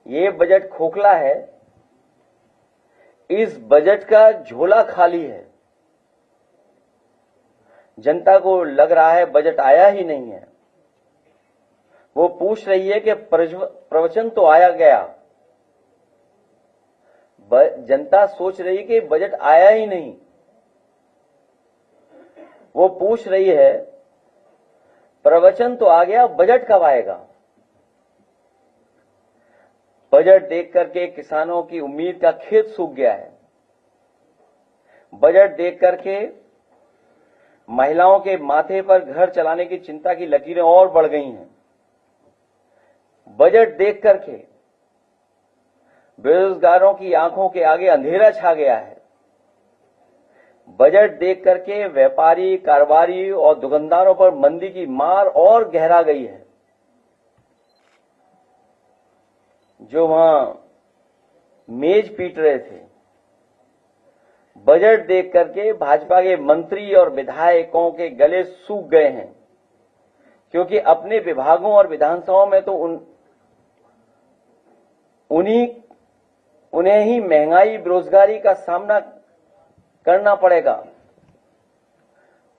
ये बजट खोखला है, इस बजट का झोला खाली है। जनता को लग रहा है बजट आया ही नहीं है। वो पूछ रही है कि प्रवचन तो आया गया। जनता सोच रही है कि बजट आया ही नहीं। वो पूछ रही है प्रवचन तो आ गया, बजट कब आएगा। बजट देख करके किसानों की उम्मीद का खेत सूख गया है। बजट देख करके महिलाओं के माथे पर घर चलाने की चिंता की लकीरें और बढ़ गई हैं। बजट देख करके बेरोजगारों की आंखों के आगे अंधेरा छा गया है। बजट देख करके व्यापारी, कारोबारी और दुकानदारों पर मंदी की मार और गहरा गई है। जो वहां मेज पीट रहे थे, बजट देख करके भाजपा के मंत्री और विधायकों के गले सूख गए हैं, क्योंकि अपने विभागों और विधानसभाओं में तो उन्हें ही महंगाई, बेरोजगारी का सामना करना पड़ेगा।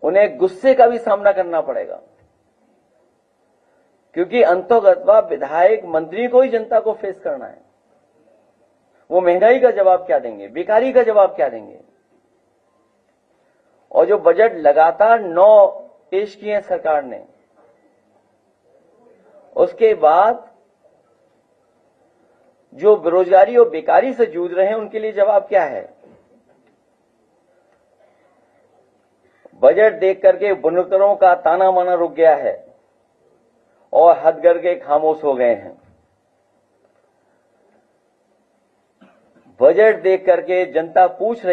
उन्हें गुस्से का भी सामना करना पड़ेगा, क्योंकि अंतोगत्वा विधायक, मंत्री को ही जनता को फेस करना है। वो महंगाई का जवाब क्या देंगे, बेकारी का जवाब क्या देंगे। और जो बजट लगातार 9 पेश किए हैं सरकार ने, उसके बाद जो बेरोजगारी और बेकारी से जूझ रहे हैं उनके लिए जवाब क्या है। बजट देख करके बुनकरों का ताना माना रुक गया है और हथकरघे खामोश हो गए हैं। बजट देख करके जनता पूछ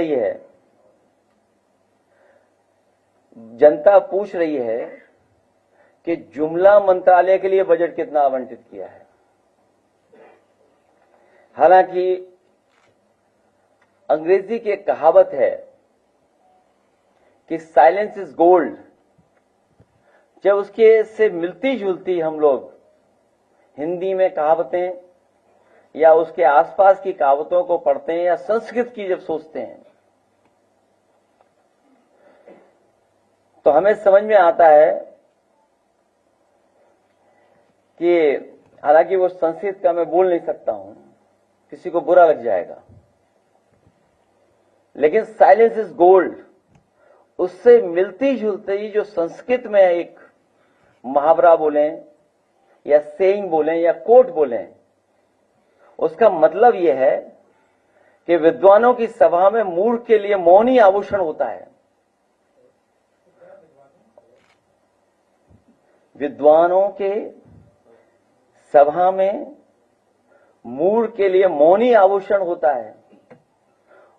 रही है कि जुमला मंत्रालय के लिए बजट कितना आवंटित किया है। हालांकि अंग्रेजी की एक कहावत है कि साइलेंस इज गोल्ड। जब उसके से मिलती जुलती हम लोग हिंदी में कहावतें या उसके आसपास की कहावतों को पढ़ते हैं या संस्कृत की जब सोचते हैं, तो हमें समझ में आता है कि हालांकि वो संस्कृत का मैं बोल नहीं सकता हूं, किसी को बुरा लग जाएगा, लेकिन साइलेंस इज गोल्ड, उससे मिलती जुलती जो संस्कृत में एक मुहावरा बोलें या सेइंग बोलें या कोट बोलें, उसका मतलब यह है कि विद्वानों की सभा में मूर्ख के लिए मौन ही आभूषण होता है। विद्वानों के सभा में मूर्ख के लिए मौन ही आभूषण होता है।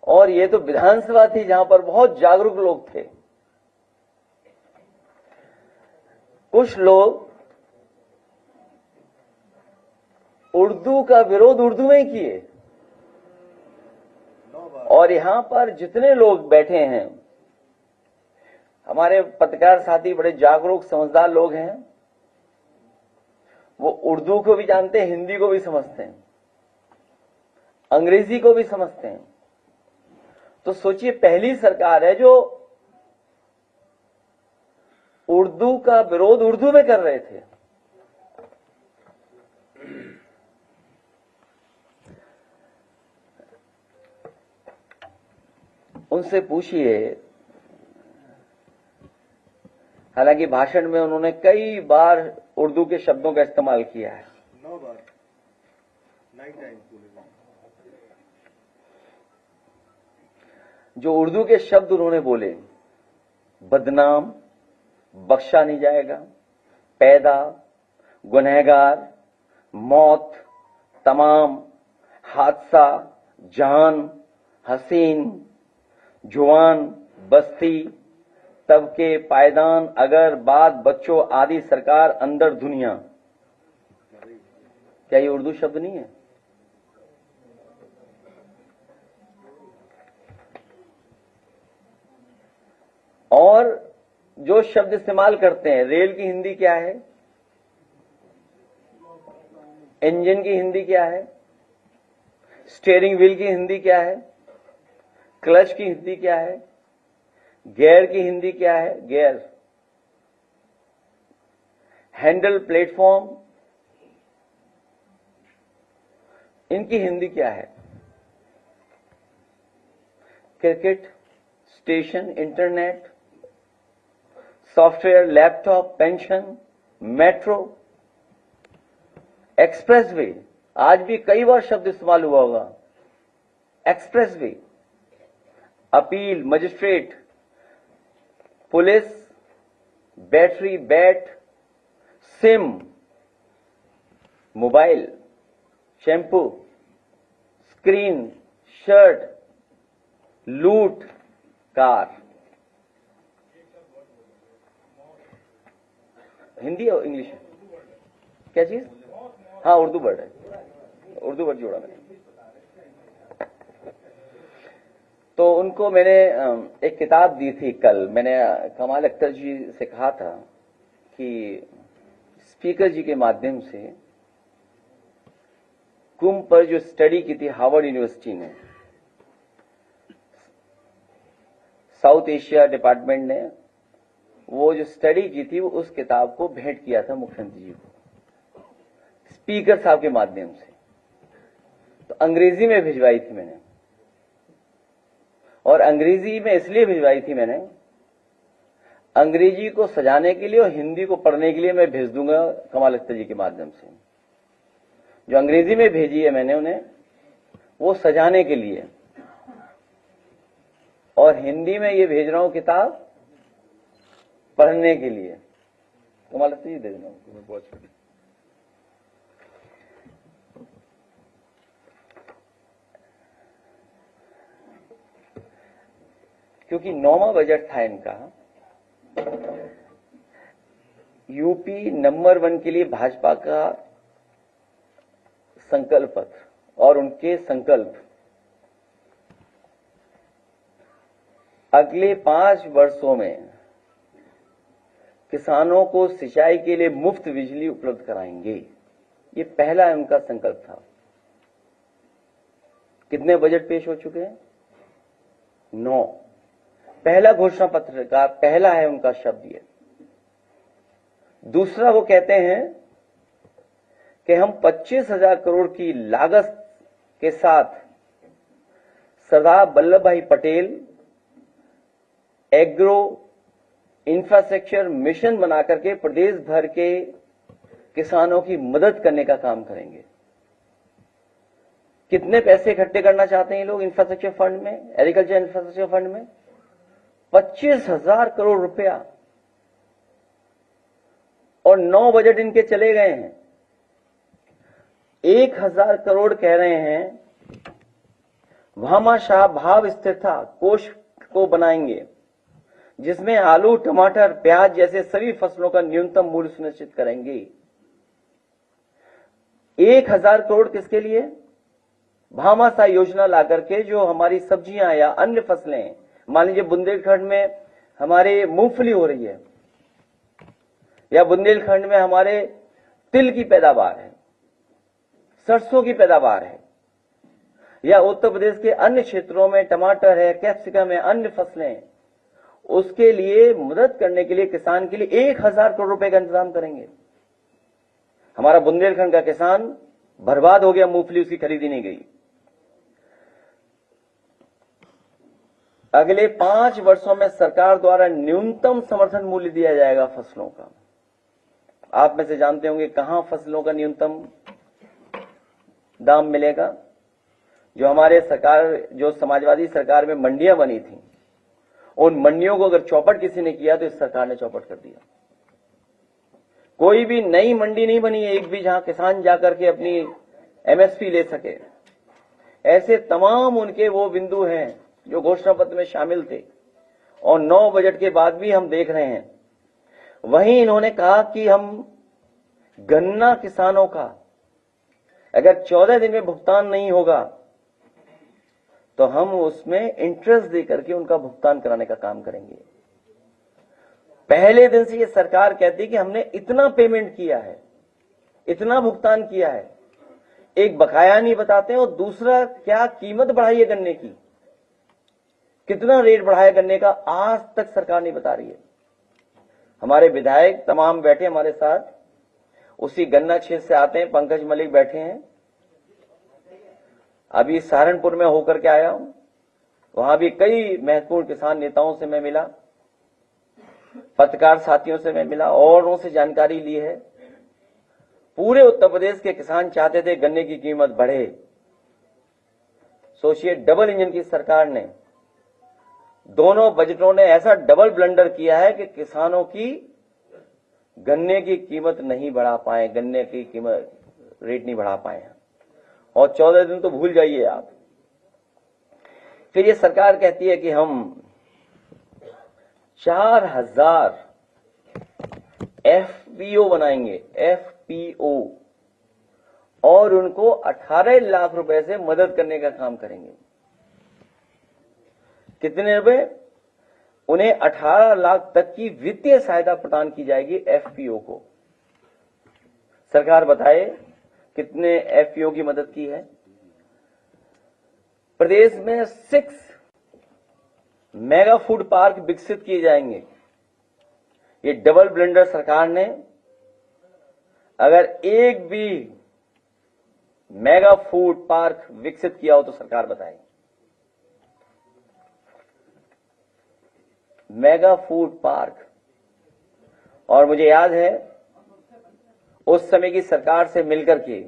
और ये तो विधानसभा थी जहां पर बहुत जागरूक लोग थे। कुछ लोग उर्दू का विरोध उर्दू में किए, और यहां पर जितने लोग बैठे हैं, हमारे पत्रकार साथी बड़े जागरूक समझदार लोग हैं। वो उर्दू को भी जानते हैं, हिंदी को भी समझते हैं, अंग्रेजी को भी समझते हैं। तो सोचिए, पहली सरकार है जो उर्दू का विरोध उर्दू में कर रहे थे। उनसे पूछिए, हालांकि भाषण में उन्होंने कई बार उर्दू के शब्दों का इस्तेमाल किया है, 9 बार, 9 टाइम्स। जो उर्दू के शब्द उन्होंने बोले, बदनाम, बख्शा नहीं जाएगा, पैदा, गुनहगार, मौत, तमाम, हादसा, जान, हसीन, जुआन, बस्ती, तबके, पायदान, अगर, बात, बच्चों आदि, सरकार, अंदर, दुनिया, क्या ये उर्दू शब्द नहीं है? और जो शब्द इस्तेमाल करते हैं, रेल की हिंदी क्या है, इंजन की हिंदी क्या है, स्टीयरिंग व्हील की हिंदी क्या है, क्लच की हिंदी क्या है, गियर की हिंदी क्या है, गियर, हैंडल, प्लेटफॉर्म, इनकी हिंदी क्या है, cricket, station, internet, software, laptop, pension, metro, expressway, आज भी कई बार शब्द इस्तेमाल हुआ होगा, expressway, appeal, magistrate, police, battery, bat, SIM, mobile, shampoo, screen, shirt, लूट, कार। हिंदी और इंग्लिश है क्या चीज? हाँ, उर्दू वर्ड है, उर्दू वर्ड जोड़ा मैंने। तो उनको मैंने एक किताब दी थी कल। मैंने कमाल अख्तर जी से कहा था कि स्पीकर जी के माध्यम से कुंभ पर जो स्टडी की थी हार्वर्ड यूनिवर्सिटी ने, साउथ एशिया डिपार्टमेंट ने वो जो स्टडी की थी वो उस किताब को भेंट किया था मुख्यमंत्री जी को स्पीकर साहब के माध्यम से। तो अंग्रेजी में भिजवाई थी मैंने, और अंग्रेजी में इसलिए भिजवाई थी मैंने, अंग्रेजी को सजाने के लिए और हिंदी को पढ़ने के लिए मैं भेज दूंगा कमाल अख्तर जी के माध्यम से। जो अंग्रेजी में भेजी है मैंने उन्हें, वो सजाने के लिए, और हिंदी में ये भेज रहा हूं किताब पढ़ने के लिए। कमाल अख्तर जी दे देना बहुत। क्योंकि 9वां बजट था इनका, यूपी नंबर 1 के लिए भाजपा का संकल्प पत्र और उनके संकल्प, अगले 5 वर्षों में किसानों को सिंचाई के लिए मुफ्त बिजली उपलब्ध कराएंगे। ये पहला उनका संकल्प था। कितने बजट पेश हो चुके हैं? 9। पहला घोषणा पत्र का पहला है उनका शब्द ये। दूसरा, वो कहते हैं कि हम 25,000 करोड़ की लागत के साथ सरदार वल्लभ भाई पटेल एग्रो इंफ्रास्ट्रक्चर मिशन बनाकर के प्रदेश भर के किसानों की मदद करने का काम करेंगे। कितने पैसे इकट्ठे करना चाहते हैं ये लोग इंफ्रास्ट्रक्चर फंड में, एग्रीकल्चर इंफ्रास्ट्रक्चर फंड में? 25,000 करोड़ रुपया, और 9 बजट इनके चले गए हैं। 1,000 करोड़ कह रहे हैं भामाशाह भाव स्थिरता कोष को बनाएंगे, जिसमें आलू, टमाटर, प्याज जैसे सभी फसलों का न्यूनतम मूल्य सुनिश्चित करेंगे। 1,000 करोड़ किसके लिए? भामाशाह योजना ला करके जो हमारी सब्जियां या अन्य फसलें, मान लीजिए बुंदेलखंड में हमारे मूंगफली हो रही है, या बुंदेलखंड में हमारे तिल की पैदावार है, सरसों की पैदावार है, या उत्तर प्रदेश के अन्य क्षेत्रों में टमाटर है, कैप्सिकम है, अन्य फसलें, उसके लिए मदद करने के लिए किसान के लिए 1,000 करोड़ रुपए का इंतजाम करेंगे। हमारा बुंदेलखंड का किसान बर्बाद हो गया, मूंगफली उसकी खरीदी नहीं गई। अगले 5 वर्षों में सरकार द्वारा न्यूनतम समर्थन मूल्य दिया जाएगा फसलों का। आप में से जानते होंगे कहां फसलों का न्यूनतम दाम मिलेगा? जो हमारे सरकार, जो समाजवादी सरकार में मंडियां बनी थी, उन मंडियों को अगर चौपट किसी ने किया तो इस सरकार ने चौपट कर दिया। कोई भी नई मंडी नहीं बनी है एक भी, जहां किसान जाकर के अपनी एमएसपी ले सके। ऐसे तमाम उनके वो बिंदु हैं जो घोषणा पत्र में शामिल थे, और 9 बजट के बाद भी हम देख रहे हैं। वहीं इन्होंने कहा कि हम गन्ना किसानों का अगर 14 दिन में भुगतान नहीं होगा तो हम उसमें इंटरेस्ट देकर के उनका भुगतान कराने का काम करेंगे। पहले दिन से ये सरकार कहती है कि हमने इतना पेमेंट किया है, इतना भुगतान किया है। एक बकाया नहीं बताते हैं और दूसरा क्या कीमत बढ़ाई है गन्ने की, कितना रेट बढ़ाया गन्ने का, आज तक सरकार नहीं बता रही है। हमारे विधायक तमाम बैठे हमारे साथ, उसी गन्ना क्षेत्र से आते हैं, पंकज मलिक बैठे हैं, अभी सहारनपुर में होकर के आया हूं, वहां भी कई महत्वपूर्ण किसान नेताओं से मैं मिला, पत्रकार साथियों से मैं मिला और उनसे जानकारी ली है। पूरे उत्तर प्रदेश के किसान चाहते थे गन्ने की कीमत बढ़े। सोचिए, डबल इंजन की सरकार ने, दोनों बजटों ने ऐसा डबल ब्लंडर किया है कि किसानों की गन्ने की कीमत नहीं बढ़ा पाए, गन्ने की कीमत रेट नहीं बढ़ा पाए हैं। और 14 दिन तो भूल जाइए आप। फिर ये सरकार कहती है कि हम 4000 एफपीओ बनाएंगे, एफपीओ, और उनको 18 लाख रुपए से मदद करने का काम करेंगे। कितने रुपए? उन्हें 18 लाख तक की वित्तीय सहायता प्रदान की जाएगी एफपीओ को। सरकार बताए कितने एफपीओ की मदद की है। प्रदेश में 6 मेगा फूड पार्क विकसित किए जाएंगे। ये डबल ब्लेंडर सरकार ने अगर एक भी मेगा फूड पार्क विकसित किया हो तो सरकार बताए। मेगा फूड पार्क, और मुझे याद है उस समय की सरकार से मिलकर के,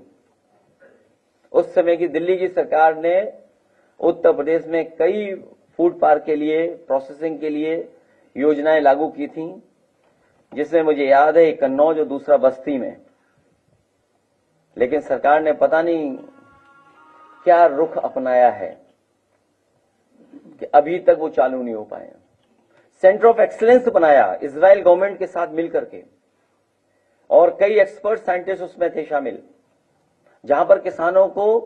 उस समय की दिल्ली की सरकार ने उत्तर प्रदेश में कई फूड पार्क के लिए, प्रोसेसिंग के लिए योजनाएं लागू की थी, जिसमें मुझे याद है एक कन्नौज और दूसरा बस्ती में। लेकिन सरकार ने पता नहीं क्या रुख अपनाया है कि अभी तक वो चालू नहीं हो पाए। सेंटर ऑफ एक्सीलेंस बनाया इजराइल गवर्नमेंट के साथ मिलकर के, और कई एक्सपर्ट साइंटिस्ट उसमें थे शामिल, जहां पर किसानों को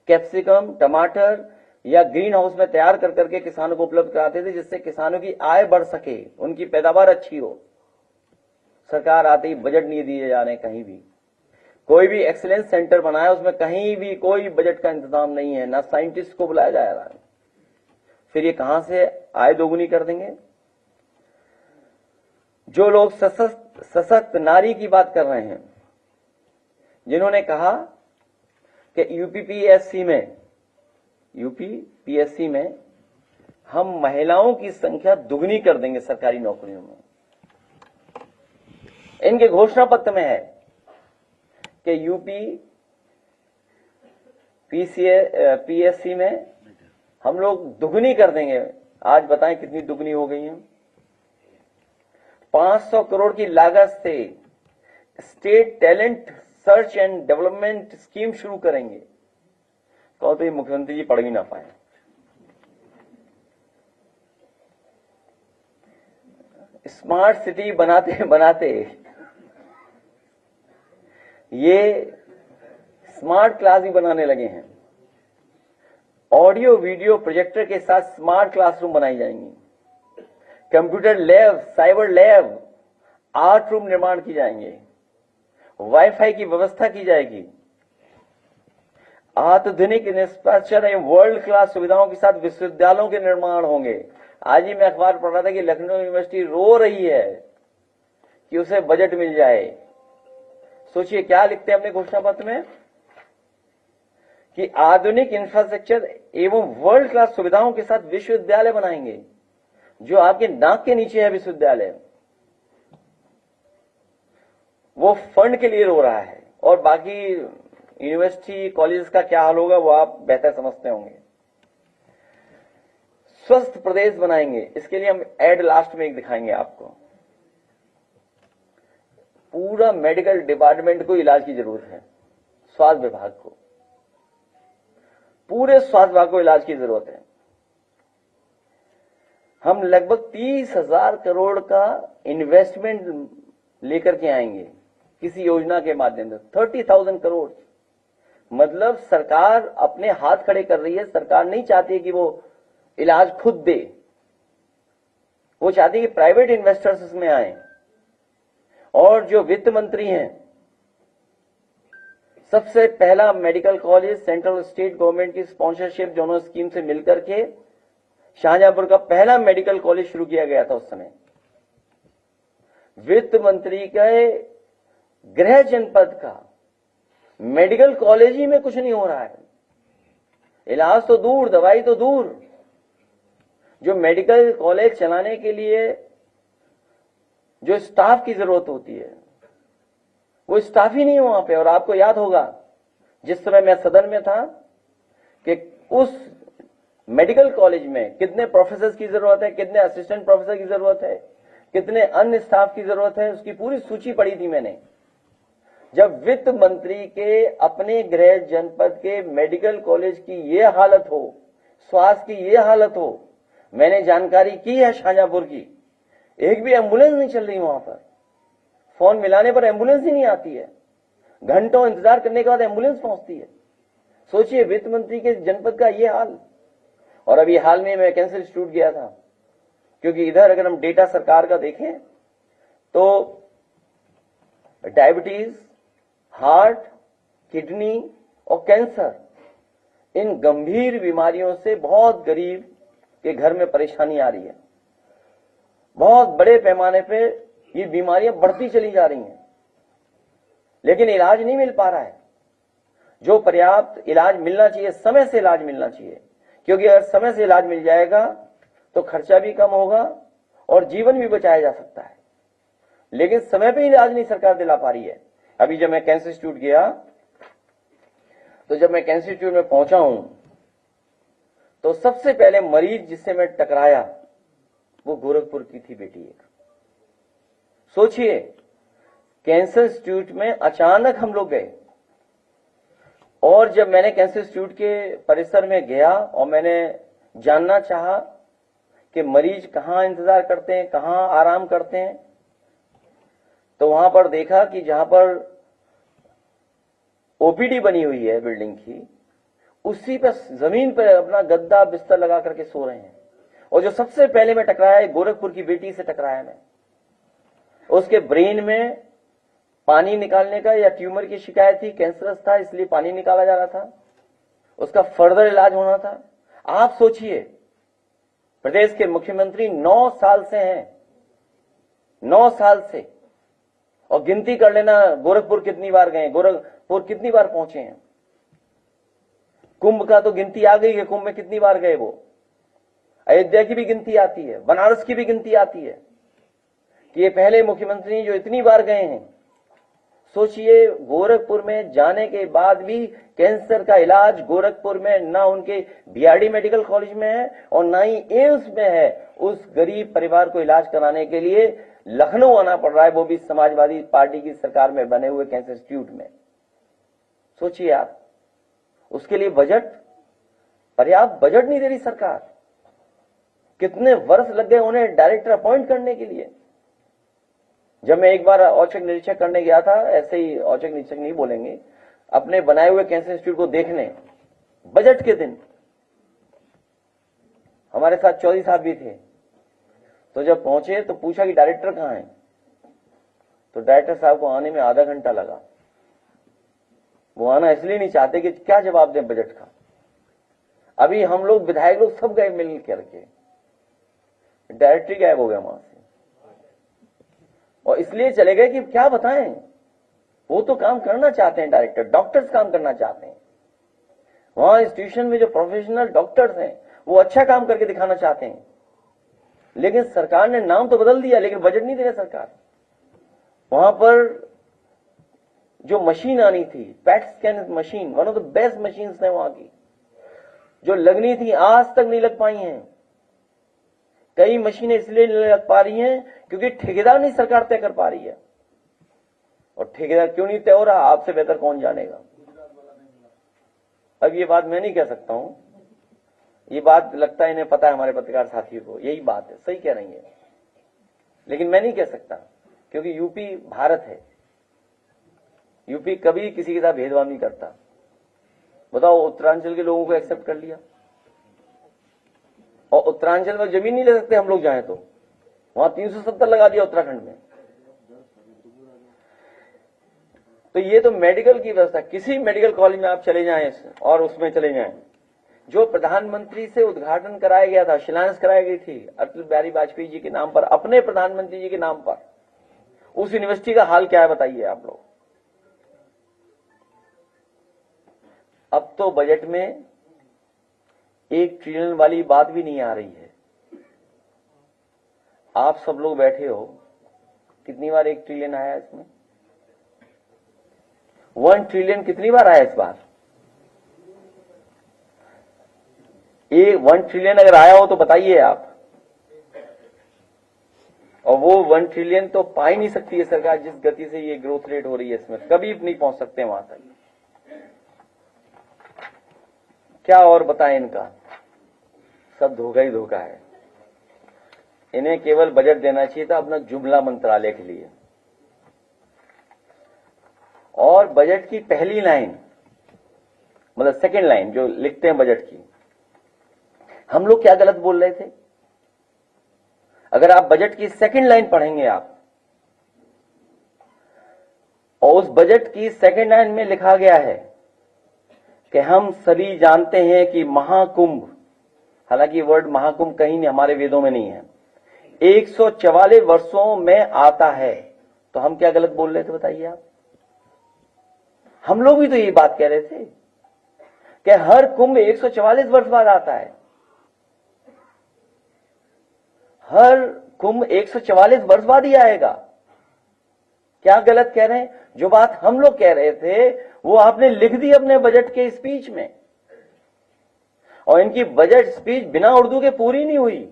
कैप्सिकम, टमाटर या ग्रीन हाउस में तैयार कर करके किसानों को उपलब्ध कराते थे, जिससे किसानों की आय बढ़ सके, उनकी पैदावार अच्छी हो। सरकार आते ही बजट नहीं दिए जा रहे कहीं भी। कोई भी एक्सीलेंस सेंटर बनाया, उसमें कहीं भी कोई बजट का इंतजाम नहीं है, ना साइंटिस्ट को बुलाया जा रहा है। फिर ये कहां से आय दोगुनी कर देंगे? जो लोग सशक्त नारी की बात कर रहे हैं, जिन्होंने कहा कि यूपीपीएससी में हम महिलाओं की संख्या दुगनी कर देंगे सरकारी नौकरियों में। इनके घोषणा पत्र में है कि यूपीपीएससी में हम लोग दुगनी कर देंगे। आज बताएं कितनी दुगनी हो गई है? 500 करोड़ की लागत से state talent search and development scheme शुरू करेंगे। तो ये मुख्यमंत्री जी पढ़ ही ना पाए। स्मार्ट सिटी बनाते बनाते ये स्मार्ट क्लास भी बनाने लगे हैं। ऑडियो वीडियो प्रोजेक्टर के साथ स्मार्ट क्लासरूम बनाई जाएंगी। Computer lab, cyber lab, art room निर्माण की जाएंगे। वाईफाई की व्यवस्था की जाएगी। आधुनिक इंफ्रास्ट्रक्चर एवं वर्ल्ड क्लास सुविधाओं के साथ विश्वविद्यालयों के निर्माण होंगे। आज ही मैं अखबार पढ़ रहा था कि लखनऊ यूनिवर्सिटी रो रही है कि उसे बजट मिल जाए। सोचिए क्या लिखते हैं अपने घोषणा पत्र में कि आधुनिक इंफ्रास्ट्रक्चर एवं वर्ल्ड क्लास सुविधाओं के साथ विश्वविद्यालय बनाएंगे। जो आपके नाक के नीचे है विश्वविद्यालय, वो फंड के लिए रो रहा है। और बाकी यूनिवर्सिटी कॉलेज का क्या हाल होगा वो आप बेहतर समझते होंगे। स्वस्थ प्रदेश बनाएंगे, इसके लिए हम एड लास्ट में एक दिखाएंगे आपको। पूरा मेडिकल डिपार्टमेंट को इलाज की जरूरत है, स्वास्थ्य विभाग को, पूरे स्वास्थ्य विभाग को इलाज की जरूरत है। हम लगभग 30,000 करोड़ का इन्वेस्टमेंट लेकर के आएंगे किसी योजना के माध्यम से। 30,000 करोड़, मतलब सरकार अपने हाथ खड़े कर रही है। सरकार नहीं चाहती कि वो इलाज खुद दे, वो चाहती है कि प्राइवेट इन्वेस्टर्स इसमें आए। और जो वित्त मंत्री हैं, सबसे पहला medical college central state government की स्पॉन्सरशिप दोनों स्कीम से मिलकर के शाहजहांपुर का पहला मेडिकल कॉलेज शुरू किया गया था उस समय। वित्त मंत्री के गृह जनपद का मेडिकल कॉलेज ही में कुछ नहीं हो रहा है। इलाज तो दूर, दवाई तो दूर, जो मेडिकल कॉलेज चलाने के लिए जो स्टाफ की जरूरत होती है वो स्टाफ ही नहीं है वहां पे। और आपको याद होगा जिस समय मैं सदन में था कि उस मेडिकल कॉलेज में कितने प्रोफेसर की जरूरत है, कितने असिस्टेंट प्रोफेसर की जरूरत है, कितने अन्य स्टाफ की जरूरत है, उसकी पूरी सूची पढ़ी थी मैंने। जब वित्त मंत्री के अपने गृह जनपद के मेडिकल कॉलेज की ये हालत हो, स्वास्थ्य की ये हालत हो, मैंने जानकारी की है शाहजहांपुर की, एक भी एम्बुलेंस नहीं चल रही वहां पर। फोन मिलाने पर एम्बुलेंस ही नहीं आती है, घंटों इंतजार करने के बाद एम्बुलेंस पहुंचती है। सोचिए वित्त मंत्री के जनपद का ये हाल। और अभी हाल में मैं कैंसर इंस्टीट्यूट गया था, क्योंकि इधर अगर हम डेटा सरकार का देखें तो डायबिटीज, हार्ट, किडनी और कैंसर, इन गंभीर बीमारियों से बहुत गरीब के घर में परेशानी आ रही है। बहुत बड़े पैमाने पे ये बीमारियां बढ़ती चली जा रही हैं, लेकिन इलाज नहीं मिल पा रहा है। जो पर्याप्त इलाज मिलना चाहिए, समय से इलाज मिलना चाहिए, क्योंकि अगर समय से इलाज मिल जाएगा तो खर्चा भी कम होगा और जीवन भी बचाया जा सकता है। लेकिन समय पे इलाज नहीं सरकार दिला पा रही है। अभी जब मैं कैंसर इंस्टीट्यूट गया तो जब मैं कैंसर इंस्टीट्यूट में पहुंचा हूं तो सबसे पहले मरीज जिससे मैं टकराया वो गोरखपुर की थी बेटी एक। सोचिए कैंसर इंस्टीट्यूट में अचानक हम लोग गए, और जब मैंने कैंसर इंस्टीट्यूट के परिसर में गया और मैंने जानना चाहा कि मरीज कहां इंतजार करते हैं, कहां आराम करते हैं, तो वहां पर देखा कि जहां पर ओपीडी बनी हुई है बिल्डिंग की, उसी पर जमीन पर अपना गद्दा बिस्तर लगा करके सो रहे हैं। और जो सबसे पहले मैं टकराया गोरखपुर की बेटी से टकराया मैं। उसके ब्रेन में पानी निकालने का या ट्यूमर की शिकायत थी, कैंसरस था इसलिए पानी निकाला जा रहा था, उसका फर्दर इलाज होना था। आप सोचिए प्रदेश के मुख्यमंत्री 9 साल से हैं, 9 साल से, और गिनती कर लेना गोरखपुर कितनी बार गए, गोरखपुर कितनी बार पहुंचे हैं। कुंभ का तो गिनती आ गई है, कुंभ में कितनी बार गए वो। अयोध्या की भी गिनती आती है, बनारस की भी गिनती आती है कि ये पहले मुख्यमंत्री जो इतनी बार गए हैं। सोचिए गोरखपुर में जाने के बाद भी कैंसर का इलाज गोरखपुर में ना उनके बीआरडी मेडिकल कॉलेज में है और ना ही एम्स में है। उस गरीब परिवार को इलाज कराने के लिए लखनऊ आना पड़ रहा है, वो भी समाजवादी पार्टी की सरकार में बने हुए कैंसर इंस्टीट्यूट में। सोचिए आप, उसके लिए बजट, पर्याप्त बजट नहीं दे रही सरकार। कितने वर्ष लग गए उन्हें डायरेक्टर अपॉइंट करने के लिए। जब मैं एक बार औचक निरीक्षक करने गया था, ऐसे ही औचक निरीक्षक नहीं बोलेंगे, अपने बनाए हुए कैंसर इंस्टीट्यूट को देखने, बजट के दिन हमारे साथ चौधरी साहब भी थे। तो जब पहुंचे तो पूछा कि डायरेक्टर कहां है, तो डायरेक्टर साहब को आने में आधा घंटा लगा। वो आना इसलिए नहीं चाहते कि क्या जवाब दें बजट का। अभी हम लोग विधायक लोग सब गए मिल करके, डायरेक्टर गायब हो गया वहां से, और इसलिए चले गए कि क्या बताएं। वो तो काम करना चाहते हैं, डायरेक्टर, डॉक्टर्स काम करना चाहते हैं। वहां इंस्टीट्यूशन में जो प्रोफेशनल डॉक्टर्स हैं वो अच्छा काम करके दिखाना चाहते हैं। लेकिन सरकार ने नाम तो बदल दिया, लेकिन बजट नहीं दे रहा सरकार। वहां पर जो मशीन आनी थी, PET scan machine, one of the best machines है वहां की, जो लगनी थी आज तक नहीं लग पाई हैं। कई मशीनें इसलिए नहीं लग पा रही हैं क्योंकि ठेकेदार नहीं सरकार तय कर पा रही है। और ठेकेदार क्यों नहीं तय हो रहा, आपसे बेहतर कौन जानेगा। अब ये बात मैं नहीं कह सकता हूं, ये बात लगता है इन्हें पता है, हमारे पत्रकार साथियों को यही बात है, सही कह रही है, लेकिन मैं नहीं कह सकता क्योंकि यूपी भारत है। यूपी कभी किसी के साथ भेदभाव नहीं करता। बताओ, उत्तरांचल के लोगों को एक्सेप्ट कर लिया, और उत्तरांचल में जमीन नहीं ले सकते हम लोग जाएं तो, वहां 370 लगा दिया उत्तराखंड में। तो ये तो मेडिकल की व्यवस्था, किसी मेडिकल कॉलेज में आप चले जाएं और उसमें चले जाएं, जो प्रधानमंत्री से उद्घाटन कराया गया था, शिलान्यास कराई गई थी अटल बिहारी वाजपेयी जी के नाम पर, अपने प्रधानमंत्री जी के नाम पर, उस यूनिवर्सिटी का हाल क्या है बताइए आप लोग। अब तो बजट में 1 ट्रिलियन वाली बात भी नहीं आ रही है। आप सब लोग बैठे हो, कितनी बार 1 ट्रिलियन आया इसमें? 1 ट्रिलियन कितनी बार आया इस बार? ये 1 ट्रिलियन अगर आया हो तो बताइए आप। और वो 1 ट्रिलियन तो पा ही नहीं सकती है सरकार, जिस गति से ये ग्रोथ रेट हो रही है इसमें, कभी नहीं पहुंच सकते वहां तक। क्या और बताएं इनका, सब धोखा ही धोखा है। इन्हें केवल बजट देना चाहिए था अपना जुमला मंत्रालय के लिए। और बजट की पहली लाइन, मतलब सेकंड लाइन जो लिखते हैं बजट की, हम लोग क्या गलत बोल रहे थे? अगर आप बजट की सेकंड लाइन पढ़ेंगे आप, और उस बजट की सेकंड लाइन में लिखा गया है कि हम सभी जानते हैं कि महाकुंभ, हालांकि वर्ड महाकुंभ कहीं नहीं हमारे वेदों में नहीं है, 144 वर्षों में आता है। तो हम क्या गलत बोल रहे थे बताइए आप? हम लोग भी तो यही बात कह रहे थे कि हर कुंभ 144 वर्ष बाद आता है, हर कुंभ 144 वर्ष बाद ही आएगा। क्या गलत कह रहे हैं? जो बात हम लोग कह रहे थे वो आपने लिख दी अपने बजट के स्पीच में, और इनकी बजट स्पीच बिना उर्दू के पूरी नहीं हुई।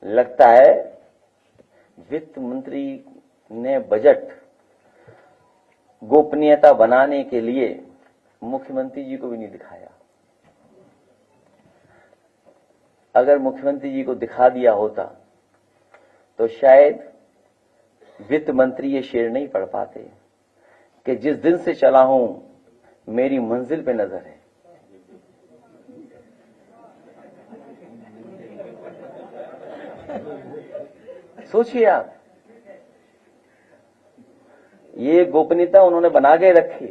लगता है वित्त मंत्री ने बजट गोपनीयता बनाने के लिए मुख्यमंत्री जी को भी नहीं दिखाया। अगर मुख्यमंत्री जी को दिखा दिया होता तो शायद वित्त मंत्री ये शेर नहीं पढ़ पाते कि जिस दिन से चला हूं मेरी मंजिल पे नजर है। सोचिए आप, ये गोपनीयता उन्होंने बना के रखी,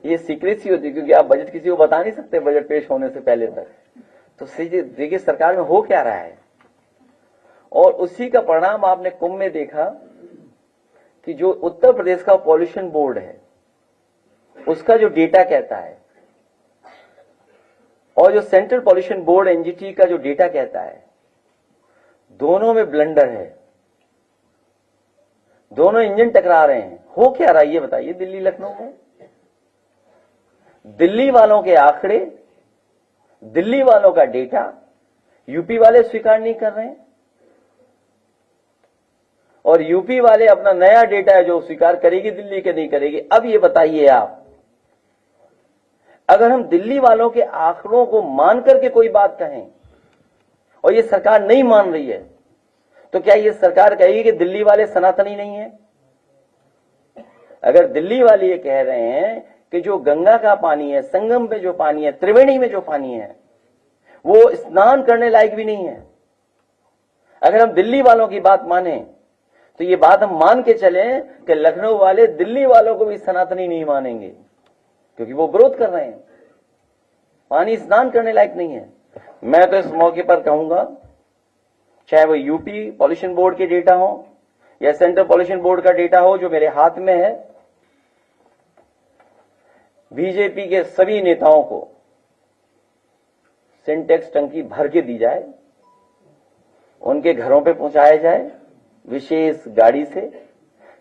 ये सीक्रेसी होती, क्योंकि आप बजट किसी को बता नहीं सकते बजट पेश होने से पहले तक। तो देखिए सरकार में हो क्या रहा है, और उसी का परिणाम आपने कुंभ में देखा कि जो उत्तर प्रदेश का पॉल्यूशन बोर्ड है उसका जो डेटा कहता है, और जो सेंट्रल पॉल्यूशन बोर्ड एनजीटी का जो डेटा कहता है, दोनों में ब्लंडर है, दोनों इंजन टकरा रहे हैं। हो क्या रहा है ये बताइए दिल्ली लखनऊ में? दिल्ली वालों के आंकड़े, दिल्ली वालों का डेटा यूपी वाले स्वीकार नहीं कर रहे हैं, और यूपी वाले अपना नया डेटा है जो स्वीकार करेगी दिल्ली के नहीं करेगी। अब ये बताइए आप, अगर हम दिल्ली वालों के आंकड़ों को मान करके कोई बात कहें और ये सरकार नहीं मान रही है, तो क्या ये सरकार कहेगी कि दिल्ली वाले सनातनी नहीं है? अगर दिल्ली वाले ये कह रहे हैं कि जो गंगा का पानी है, संगम में जो पानी है, त्रिवेणी में जो पानी है, वो स्नान करने लायक भी नहीं है, अगर हम दिल्ली वालों की बात माने तो ये बात हम मान के चलें कि लखनऊ वाले दिल्ली वालों को भी सनातनी नहीं मानेंगे, क्योंकि वो विरोध कर रहे हैं, पानी स्नान करने लायक नहीं है। मैं तो इस मौके पर कहूंगा, चाहे वो यूपी पॉल्यूशन बोर्ड के डेटा हो या सेंट्रल पॉल्यूशन बोर्ड का डेटा हो जो मेरे हाथ में है, बीजेपी के सभी नेताओं को सिंटेक्स टंकी भर के दी जाए, उनके घरों पे पहुंचाया जाए विशेष गाड़ी से,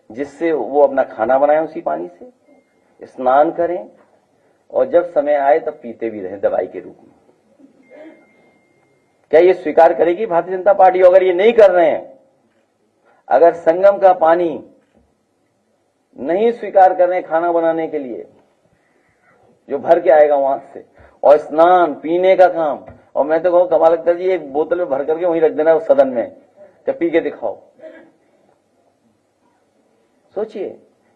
जिससे वो अपना खाना बनाएं उसी पानी से, स्नान करें, और जब समय आए तब पीते भी रहें दवाई के रूप में। क्या ये स्वीकार करेगी भारतीय जनता पार्टी? अगर ये नहीं कर रहे हैं, अगर संगम का पानी नहीं स्वीकार कर रहे हैं खाना बनाने के लिए जो भर के आएगा वहां से, और स्नान पीने का काम, और मैं तो कहूं कमाल अख्तर जी एक बोतल में भर करके वहीं रख देना उस सदन में, जब पी के दिखाओ। सोचिए,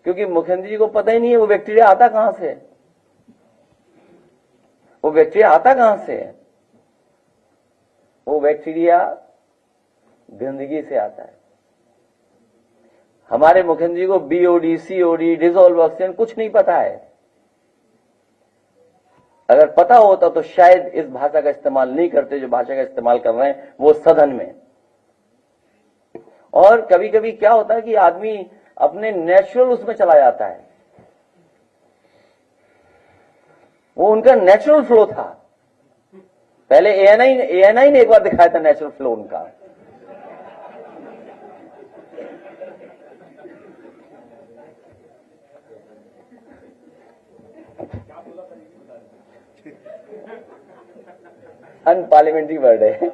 क्योंकि मुख्यमंत्री जी को पता ही नहीं है वो बैक्टीरिया आता कहां से, वो बैक्टीरिया आता कहां से है। वो बैक्टीरिया गंदगी से आता है, हमारे मुख्यमंत्री जी को बीओडी, सीओडी, डिसॉल्व ऑक्सीजन कुछ नहीं पता है। अगर पता होता तो शायद इस भाषा का इस्तेमाल नहीं करते जो भाषा का इस्तेमाल कर रहे हैं वो सदन में। और कभी कभी क्या होता है कि आदमी अपने नेचुरल उसमें चला जाता है, वो उनका नेचुरल फ्लो था। पहले एएनआई ने एक बार दिखाया था नेचुरल फ्लो उनका। अनपार्लियामेंट्री वर्ड है,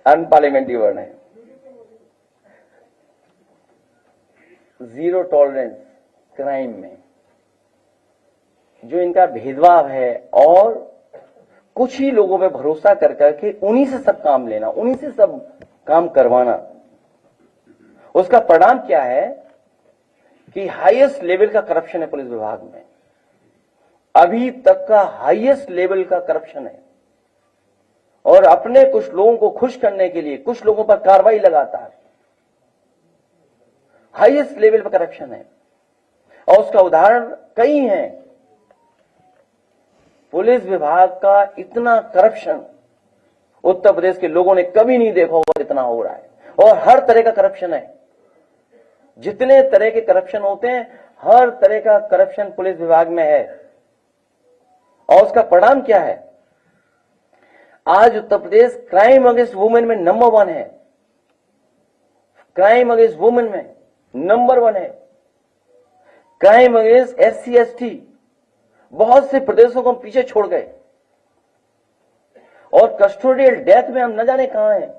अनपार्लियामेंट्री वर्ड है। जीरो टॉलरेंस क्राइम में जो इनका भेदभाव है और कुछ ही लोगों पे भरोसा कर करके उन्हीं से सब काम लेना, उन्हीं से सब काम करवाना, उसका परिणाम क्या है कि हाईएस्ट लेवल का करप्शन है पुलिस विभाग में। अभी तक का हाईएस्ट लेवल का करप्शन है और अपने कुछ लोगों को खुश करने के लिए कुछ लोगों पर कार्रवाई लगातार हाईएस्ट लेवल पर करप्शन है। और उसका उदाहरण कई हैं। पुलिस विभाग का इतना करप्शन उत्तर प्रदेश के लोगों ने कभी नहीं देखा होगा, इतना हो रहा है। और हर तरह का करप्शन है, जितने तरह के करप्शन होते हैं हर तरह का करप्शन पुलिस विभाग में है। और उसका परिणाम क्या है? आज Uttar Pradesh crime against women में नंबर 1 है, क्राइम अगेंस्ट वुमेन में नंबर 1 है। क्राइम अगेंस्ट SC ST बहुत से प्रदेशों को हम पीछे छोड़ गए और कस्टोडियल डेथ में हम न जाने कहां हैं।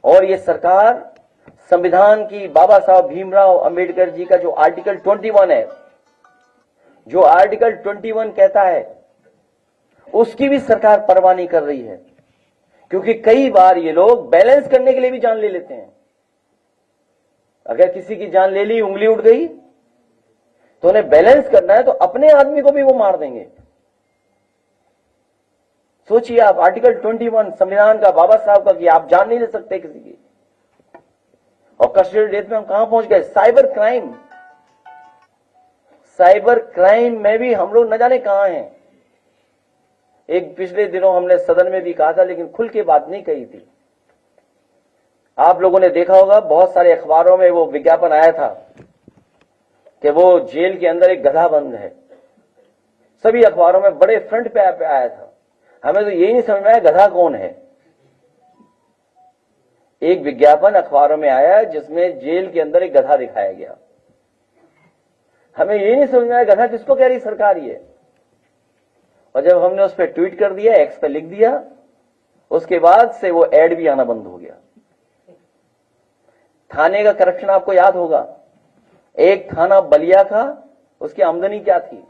और ये सरकार संविधान की बाबा साहब भीमराव अंबेडकर जी का जो आर्टिकल 21 है, जो आर्टिकल 21 कहता है, उसकी भी सरकार परवाह नहीं कर रही है। क्योंकि कई बार ये लोग बैलेंस करने के लिए भी जान ले लेते हैं। अगर किसी की जान ले ली, उंगली उठ गई, तो उन्हें बैलेंस करना है तो अपने आदमी को भी वो मार देंगे। सोचिए आप, आर्टिकल 21 संविधान का बाबा साहब का कि आप जान नहीं ले सकते किसी की। और कस्टोडियल डेथ में हम कहां पहुंच गए? साइबर क्राइम, साइबर क्राइम में भी हम लोग न जाने कहां हैं। एक पिछले दिनों हमने सदन में भी कहा था, लेकिन खुल के बात नहीं कही थी। आप लोगों ने देखा होगा बहुत सारे अखबारों में वो विज्ञापन आया था कि वो जेल के अंदर एक गधा बंद है। सभी अखबारों में बड़े फ्रंट पे आया था। हमें तो यही नहीं समझ में आया गधा कौन है। एक विज्ञापन अखबारों में आया जिसमें जेल के अंदर एक गधा दिखाया गया। हमें यही नहीं समझ में आया गधा किसको कह रही सरकार ये। और जब हमने उस पर ट्वीट कर दिया, एक्स पे लिख दिया, उसके बाद से वो एड भी आना बंद हो गया। थाने का करप्शन आपको याद होगा, एक थाना बलिया का, उसकी आमदनी क्या थी?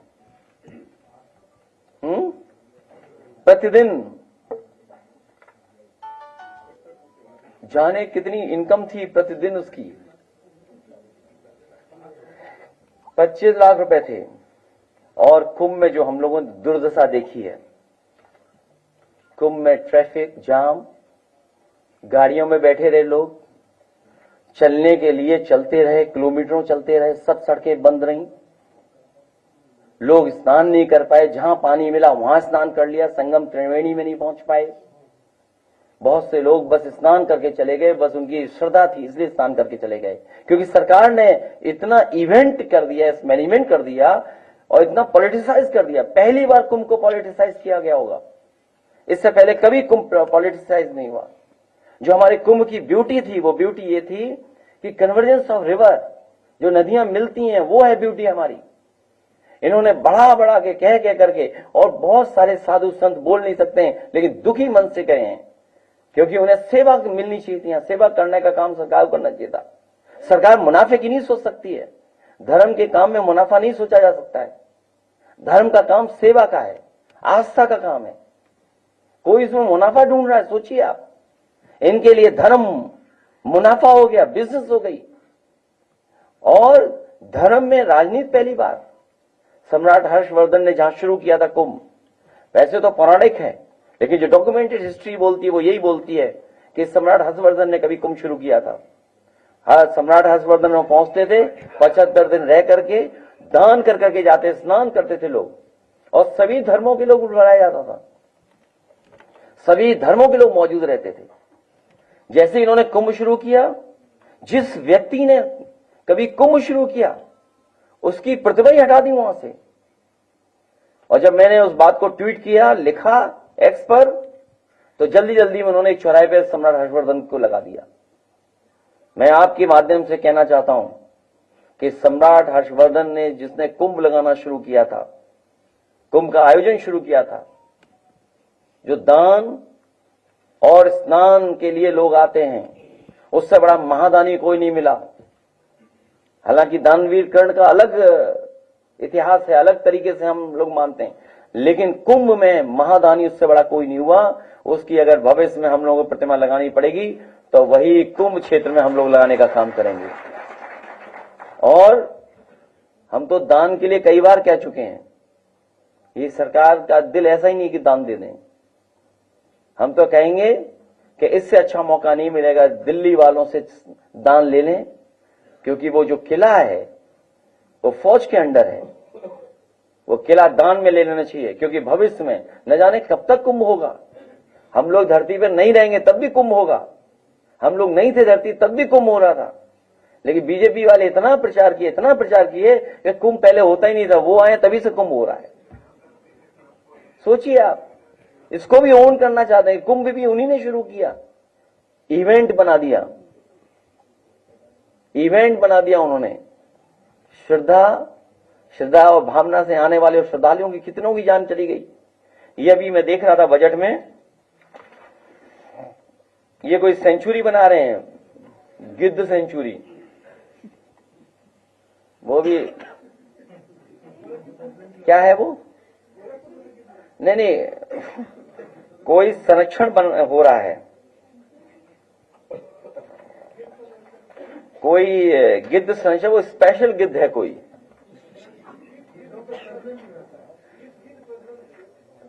प्रतिदिन जाने कितनी इनकम थी प्रतिदिन उसकी? 25 लाख रुपए थे। और कुंभ में जो हम लोगों ने दुर्दशा देखी है, कुंभ में ट्रैफिक जाम, गाड़ियों में बैठे रहे लोग, चलने के लिए चलते रहे, किलोमीटरों चलते रहे, सब सड़कें बंद रहीं, लोग स्नान नहीं कर पाए, जहां पानी मिला वहां स्नान कर लिया, संगम त्रिवेणी में नहीं पहुंच पाए। बहुत से लोग बस स्नान करके चले गए, बस उनकी श्रद्धा थी इसलिए स्नान करके चले गए। क्योंकि सरकार ने इतना इवेंट कर दिया, मैनेजमेंट कर दिया और इतना पॉलिटिसाइज कर दिया। पहली बार कुंभ को पॉलिटिसाइज किया गया होगा, इससे पहले कभी कुंभ पॉलिटिसाइज नहीं हुआ। जो हमारे कुंभ की ब्यूटी थी, वो ब्यूटी ये थी कि कन्वर्जेंस ऑफ रिवर, जो नदियां मिलती हैं, वो है ब्यूटी हमारी। इन्होंने बढ़ा बढ़ा के कह करके, और बहुत सारे साधु संत बोल नहीं सकते हैं लेकिन दुखी मन से कहे हैं, क्योंकि उन्हें सेवा मिलनी चाहिए थी। सेवा करने का काम सरकार को करना चाहिए था। सरकार मुनाफे की नहीं सोच सकती है, धर्म के काम में मुनाफा नहीं सोचा जा सकता है। धर्म का काम सेवा का है, आस्था का काम है। कोई इसमें मुनाफा ढूंढ रहा है? सोचिए आप, इनके लिए धर्म मुनाफा हो गया, बिजनेस हो गई। और धर्म में राजनीति पहली बार सम्राट हर्षवर्धन ने जहां शुरू किया था कुंभ, वैसे तो पौराणिक है, लेकिन जो डॉक्यूमेंटेड हिस्ट्री बोलती है वो यही बोलती है कि सम्राट हर्षवर्धन ने कभी कुंभ शुरू किया था। सम्राट हर्षवर्धन में पहुंचते थे, 75 दिन रह करके दान कर करके जाते, स्नान करते थे लोग, और सभी धर्मों के लोग बुलाया जाता था, सभी धर्मों के लोग मौजूद रहते थे। जैसे इन्होंने कुंभ शुरू किया, जिस व्यक्ति ने कभी कुंभ शुरू किया उसकी प्रतिभा ही हटा दी वहां से। और जब मैंने उस बात को ट्वीट किया, लिखा एक्स पर, तो जल्दी जल्दी में उन्होंने एक चौराहे पे सम्राट हर्षवर्धन को लगा दिया। मैं आपके माध्यम से कहना चाहता हूं कि सम्राट हर्षवर्धन ने, जिसने कुंभ लगाना शुरू किया था, कुंभ का आयोजन शुरू किया था, जो दान और स्नान के लिए लोग आते हैं, उससे बड़ा महादानी कोई नहीं मिला। हालांकि दानवीर कर्ण का अलग इतिहास है, अलग तरीके से हम लोग मानते हैं, लेकिन कुंभ में महादानी उससे बड़ा कोई नहीं हुआ। उसकी अगर भविष्य में हम लोगों को प्रतिमा लगानी पड़ेगी तो वही कुंभ क्षेत्र में हम लोग लगाने का काम करेंगे। और हम तो दान के लिए कई बार कह चुके हैं, ये सरकार का दिल ऐसा ही नहीं कि दान दे दें। हम तो कहेंगे कि इससे अच्छा मौका नहीं मिलेगा, दिल्ली वालों से दान ले लें, क्योंकि वो जो किला है वो फौज के अंडर है, वो किला दान में ले लेना चाहिए, क्योंकि भविष्य में न जाने कब तक कुंभ होगा। हम लोग धरती पर नहीं रहेंगे तब भी कुंभ होगा, हम लोग नहीं थे धरती तब भी कुंभ हो रहा था, लेकिन बीजेपी वाले इतना प्रचार किए कि कुंभ पहले होता ही नहीं था, वो आए तभी से कुंभ हो रहा है। सोचिए आप, इसको भी ओन करना चाहते हैं। कुंभ भी उन्हीं ने शुरू किया, इवेंट बना दिया उन्होंने। श्रद्धा और भावना से आने वाले श्रद्धालुओं की कितनों की जान चली गई। ये अभी मैं देख रहा था बजट में, ये कोई सेंचुरी बना रहे हैं, गिद्ध सेंचुरी, वो भी क्या है वो, नहीं, कोई संरक्षण हो रहा है, कोई गिद्ध संरक्षण, वो स्पेशल गिद्ध है कोई,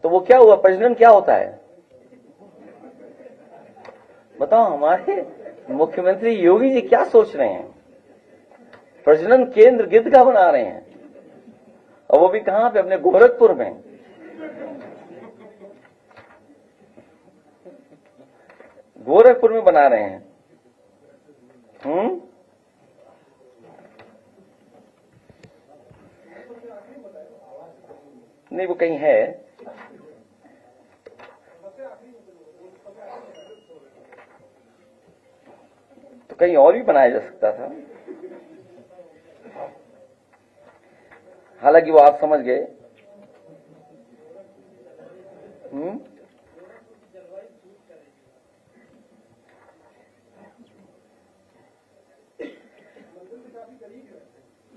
तो वो क्या हुआ, प्रजनन क्या होता है बताओ। हमारे मुख्यमंत्री योगी जी क्या सोच रहे हैं, प्रजनन केंद्र गिद्ध का बना रहे हैं, और वो भी कहां पे, अपने गोरखपुर में। गोरखपुर में बना रहे हैं। नहीं, वो कहीं है, तो कहीं और भी बनाया जा सकता था। हालांकि वो आप समझ गए।